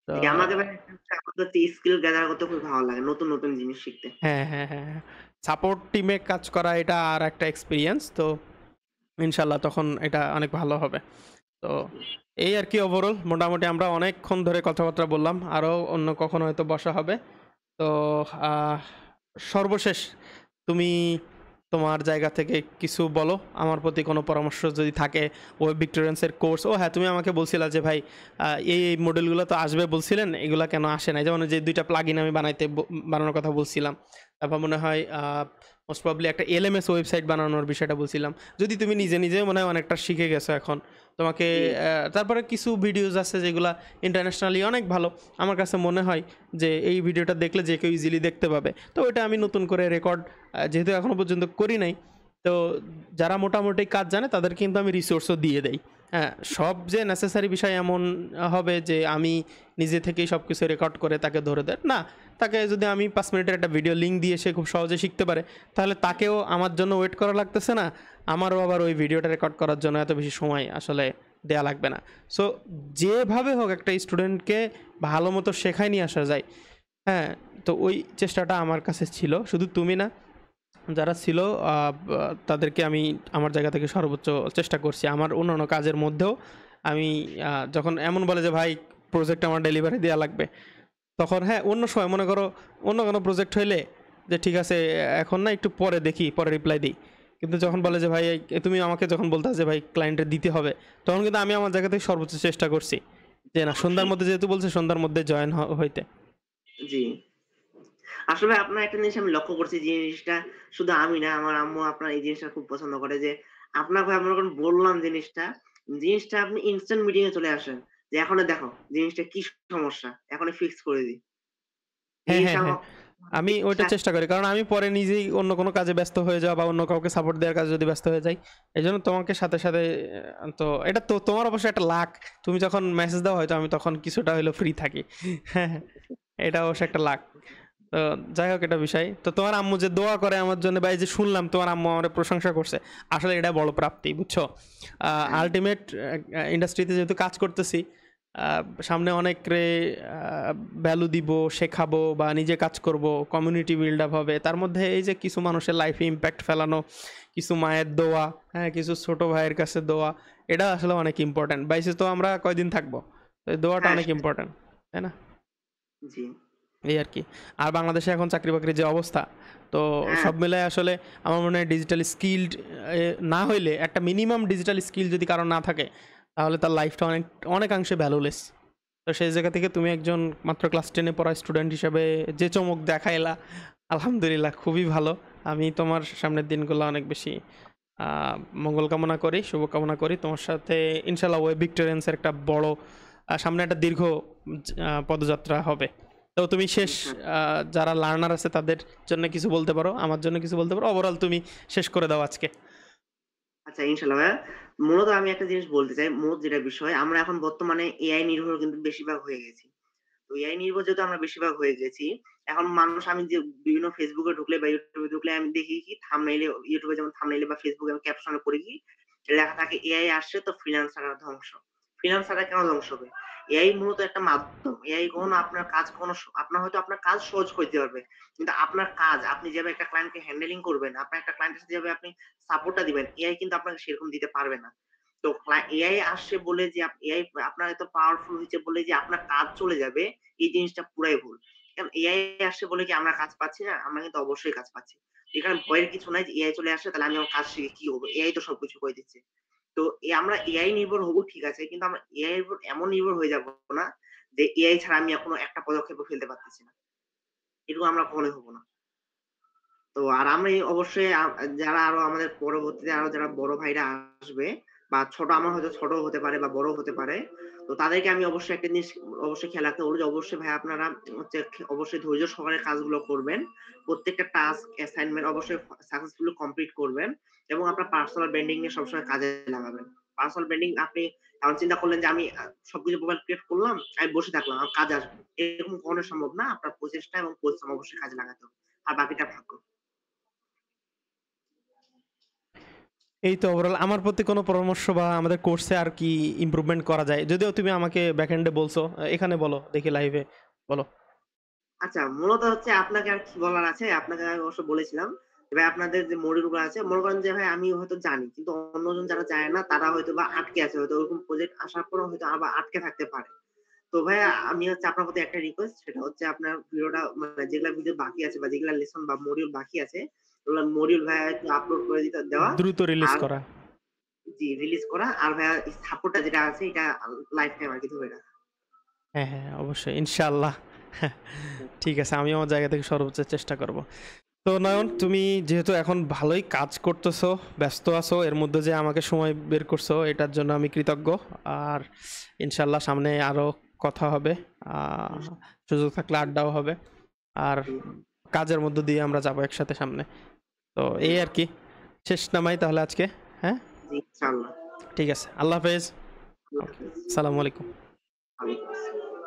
তো ঠিক আমাকে ভাই আমার হচ্ছে স্কিল গ্যাদার করতে খুব ভালো লাগে। নতুন, নতুন জিনিস শিখতে। হ্যাঁ, হ্যাঁ, হ্যাঁ, হ্যাঁ, সাপোর্ট টিমে কাজ করা এটা আর একটা এক্সপিরিয়েন্স। তো ইনশাল্লাহ তখন এটা অনেক ভালো হবে। তো এই আর কি, ওভারঅল মোটামুটি আমরা অনেকক্ষণ ধরে কথাবার্তা বললাম, আরও অন্য কখনো হয়তো বসা হবে। তো সর্বশেষ তুমি তোমার জায়গা থেকে কিছু বলো, আমার প্রতি কোনো পরামর্শ যদি থাকে। ওয়েব ভিক্টোরিয়ান্সের কোর্স, ও হ্যাঁ তুমি আমাকে বলছিলা যে ভাই এই মডেলগুলো তো আসবে বলছিলেন, এগুলা কেন আসে নাই? যেমন যে 2টা প্লাগইন আমি বানানোর কথা বলছিলাম, তারপর মনে হয় মোস্ট প্রবাবলি একটা এলএমএস ওয়েবসাইট বানানোর বিষয়টা বলছিলাম। যদি তুমি নিজে নিজে মনে হয় অনেকটা শিখে গেছো এখন, তোমাকে জি, তারপরে কিছু ভিডিওস আছে যেগুলা ইন্টারন্যাশনালি অনেক ভালো। আমার কাছে মনে হয় যে এই ভিডিওটা দেখলে যে কেউ ইজিলি দেখতে পাবে। তো ওইটা আমি নতুন করে রেকর্ড, যেহেতু এখনো পর্যন্ত করি নাই, তো যারা মোটামুটি কাজ জানে তাদের কিন্তু আমি রিসোর্সও দিয়ে দেই। হ্যাঁ, সব যে নেসেসারি বিষয় এমন হবে যে আমি নিজে থেকেই সব কিছু রেকর্ড করে তাকে ধরে দেয় না। তাকে যদি আমি 5 মিনিটের একটা ভিডিও লিঙ্ক দিয়ে সে খুব সহজে শিখতে পারে, তাহলে তাকেও আমার জন্য ওয়েট করা লাগতেছে না, আমারও আবার ওই ভিডিওটা রেকর্ড করার জন্য এত বেশি সময় আসলে দেয়া লাগবে না। সো যেভাবে হোক একটা স্টুডেন্টকে ভালো মতো শেখায় নিয়ে আসা যায়। হ্যাঁ, তো ওই চেষ্টাটা আমার কাছে ছিল, শুধু তুমি না, যারা ছিল তাদেরকে আমি আমার জায়গা থেকে সর্বোচ্চ চেষ্টা করছি। আমার অন্যান্য কাজের মধ্যেও আমি যখন এমন বলে যে ভাই প্রজেক্ট আমার ডেলিভারি দেওয়া লাগবে, তখন হ্যাঁ অন্য সময় মনে করো অন্য কোনো প্রজেক্ট হইলে যে ঠিক আছে এখন না, একটু পরে দেখি, পরে রিপ্লাই দিই। কিন্তু যখন বলে যে ভাই তুমি আমাকে যখন বলতে যে ভাই ক্লায়েন্টের দিতে হবে, তখন কিন্তু আমি আমার জায়গা থেকে সর্বোচ্চ চেষ্টা করছি যে না, সন্ধ্যার অবশ্যই। মধ্যে যেহেতু বলছে সন্ধ্যার মধ্যে জয়েন হইতে। জি। আসলে আপনার একটা জিনিস আমি লক্ষ্য করছি, যে জিনিসটা শুধু আমি না, আমার আম্মু আপনার এই জিনিসটা খুব পছন্দ করে যে, আপনাকে আমি মনে করেন বললাম জিনিসটা আপনি ইনস্ট্যান্ট মিটিং এ চলে আসেন। যে এখনই দেখো জিনিসটা কি সমস্যা, এখনই ফিক্স করে দিই। হ্যাঁ, জিনিসটা হ্যাঁ, আমার হ্যাঁ। আমি ওইটা চেষ্টা করি। কারণ আমি পরে নিজেই অন্য কোনো কাজে ব্যস্ত হয়ে যাওয়া বা অন্য কাউকে সাপোর্ট দেওয়ার কাজে যদি ব্যস্ত হয়ে যাই, এজন্য তোমাকে সাথে, সাথে তো এটা তো তোমার অবশ্যই একটা লাক। তুমি যখন মেসেজ দাও হয়তো আমি তখন কিছুটা হইলেও ফ্রি থাকি। হ্যাঁ, হ্যাঁ। এটা অবশ্যই একটা লাক। তো যাই হোক, এটা বিষয়। তো তোমার আম্মু যে দোয়া করে আমার জন্য, বা এই যে শুনলাম তোমার আম্মু আমার প্রশংসা করছে, আসলে এটা বড় প্রাপ্তি, বুঝছো? হ্যাঁ, আল্টিমেট ইন্ডাস্ট্রিতে যেহেতু কাজ করতেছি, সামনে অনেকরে ভ্যালু দিব, শেখাবো বা নিজে কাজ করব, কমিউনিটি বিল্ড আপ হবে। তার মধ্যে এই যে কিছু মানুষের লাইফে ইম্প্যাক্ট ফেলানো, কিছু মায়ের দোয়া, হ্যাঁ, কিছু ছোট ভাইয়ের কাছে দোয়া, এটা আসলে অনেক ইম্পর্ট্যান্ট। বাইসে তো আমরা কয়দিন থাকবো, তো এই দোয়াটা হ্যাঁ, অনেক ইম্পর্ট্যান্ট, তাই না? জি। এই আর কি। আর বাংলাদেশে এখন চাকরি বাকরির যে অবস্থা, তো হ্যাঁ, সব মিলায় আসলে আমার মনে হয় ডিজিটাল স্কিলড না হইলে, একটা মিনিমাম ডিজিটাল স্কিল যদি কারো না থাকে, তাহলে তার লাইফটা অনেকাংশে ভ্যালুলেস। তো সেই জায়গা থেকে তুমি একজন মাত্র ক্লাস 10-এ পড়া স্টুডেন্ট হিসেবে যে চমক দেখাইলা, আলহামদুলিল্লাহ, খুবই ভালো। আমি তোমার সামনের দিনগুলো অনেক বেশি মঙ্গল কামনা করি, শুভকামনা করি। তোমার সাথে ইনশাল্লাহ ওয়েব ভিক্টোরিয়ান্সের একটা বড় সামনে একটা দীর্ঘ পদযাত্রা হবে। তো তুমি শেষ ইনশাআল্লাহ। যারা লার্নার আছে তাদের জন্য কিছু বলতে পারো, আমার জন্য কিছু বলতে পারো, ওভারঅল তুমি শেষ করে দাও আজকে। আচ্ছা, ইনশাআল্লাহ ভাইয়া। মূলত আমি একটা জিনিস বলতে চাই, মূল যেটা বিষয়, আমরা এখন বর্তমানে এআই নির্ভর কিন্তু বেশিরভাগ হয়ে গেছি। তো এআই নির্ভর যেহেতু আমরা বেশিরভাগ হয়ে গেছি, এখন মানুষ, আমি যে বিভিন্ন Facebook এ ঢুকলে বা YouTube এ ঢুকলে আমি দেখি কি থাম্বনেইলে, YouTube এ যেমন থাম্বনেইলে বা Facebook এ আমি ক্যাপশনে পড়ি কি লেখা থাকে, এআই আসছে তো ফ্রিল্যান্সাররা ধ্বংস। ফ্রিল্যান্সাররা কেন ধ্বংস হবে? এআই মূলত একটা মাধ্যম। এআই কখনো আপনার কাজ কখনো আপনার হয়তো আপনার কাজ সহজ করে দিতে পারবে। কিন্তু আপনার কাজ, আপনি যেভাবে একটা ক্লায়েন্টকে হ্যান্ডেলিং করবেন, আপনার একটা ক্লায়েন্টের সাথে যেভাবে আপনি সাপোর্টটা দিবেন, এআই কিন্তু আপনাকে সেরকম দিতে পারবে না। তো এআই আসছে বলে যে এআই আপনার এত পাওয়ারফুল হয়েছে বলে যে আপনার কাজ চলে যাবে, এই জিনিসটা পুরাই ভুল। কারণ এআই আসছে বলে কি আমরা কাজ পাচ্ছি না? আমরা কিন্তু অবশ্যই কাজ পাচ্ছি। এখানে ভয়ের কিছু নাই যে এআই চলে আসছে তাহলে আমি আমার কাজ শিখে কি হবো? এআই তো সবকিছু করে দিচ্ছে। তো আমরা এআই নির্ভর হবো ঠিক আছে। কিন্তু আমরা এআই এর উপর এমন নির্ভর হয়ে যাবো না যে এআই ছাড়া আমি এখনো একটা পদক্ষেপও ফেলতে পারতেছি না। এরকম আমরা কখনোই হবো না। তো আর আমি অবশ্যই যারা আরো আমাদের পরবর্তীতে আরো যারা বড় ভাইরা আসবে বা ছোট, আমার হয়তো ছোট হতে পারে বা বড় হতে পারে। তো তাদেরকে আমি অবশ্যই একটা জিনিস অবশ্যই খেয়াল রাখতে বলব যে অবশ্যই ভাই আপনারা হচ্ছে অবশ্যই ধৈর্য সহকারে কাজগুলো করবেন। প্রত্যেকটা টাস্ক অ্যাসাইনমেন্ট অবশ্যই সাকসেসফুলি কমপ্লিট করবেন এবং আপনার পার্সোনাল ব্র্যান্ডিং নিয়ে সবসময় কাজে লাগাবেন। পার্সোনাল ব্র্যান্ডিং আপনি এমন চিন্তা করলেন যে আমি সবকিছু প্রোফাইল ক্রিয়েট করলাম, আমি বসে থাকলাম, আমার কাজ আসবে। এরকম কখনোই সম্ভব না। আপনার প্রচেষ্টা এবং পরিশ্রম অবশ্যই কাজে লাগাতে হবে। আর বাকিটা ভাগ্য। এই তো ওভারঅল আমার প্রতি কোনো পরামর্শ বা আমাদের কোর্সে আর কি ইমপ্রুভমেন্ট করা যায়, যদিও তুমি আমাকে ব্যাকএন্ডে বলছো, এখানে বলো দেখি লাইভে বলো। আচ্ছা, মূলত হচ্ছে আপনাকে আর কি বলার আছে? আপনাকে আমি অবশ্য বলেছিলাম যে ভাই আপনাদের যে মডিউল গুলো আছে, মনে করেন যে ভাই আমি হয়তো জানি। কিন্তু অন্যজন যারা জানে না তারা হয়তোবা আটকে আছে। হয়তো ওরকম প্রজেক্ট আসার পরেও হয়তো আবার আটকে থাকতে পারে। তো ভাইয়া আমি হচ্ছে আপনার প্রতি একটা রিকোয়েস্ট, সেটা হচ্ছে আপনার ভিডিওটা মানে যেগুলা ভিডিও বাকি আছে বা যেগুলা লেসন বা মডিউল বাকি আছে, ওগুলা মডিউল ভাইয়া একটু আপলোড করে দেওয়া। দ্রুত রিলিজ আর করা। জি, রিলিজ করা। আর ভাইয়া সাপোর্টটা যেটা আছে এটা লাইফ টাইম আরকি ধরে রাখা। হ্যাঁ, হ্যাঁ, অবশ্যই ইনশাআল্লাহ। ঠিক আছে, আমি আমার জায়গা থেকে সর্বোচ্চ চেষ্টা করব। তো নয়ন, তুমি যেহেতু এখন ভালোই কাজ করতেছো, ব্যস্ত আছো, এর মধ্যে যে আমাকে সময় বের করছো এটার জন্য আমি কৃতজ্ঞ। আর ইনশাআল্লাহ সামনে আরো কথা হবে, সুযোগ থাকলে আড্ডাও হবে। আর জি, কাজের মধ্য দিয়ে আমরা যাবো একসাথে সামনে। তো জি, এই আর কি, শেষ নামাই তাহলে আজকে। হ্যাঁ, জি, ইনশাআল্লাহ। ঠিক আছে, আল্লাহ হাফেজ। আল্লাহ ওকে, হাফেজ। সালামু আলাইকুম। ওয়ালাইকুম আসসালাম।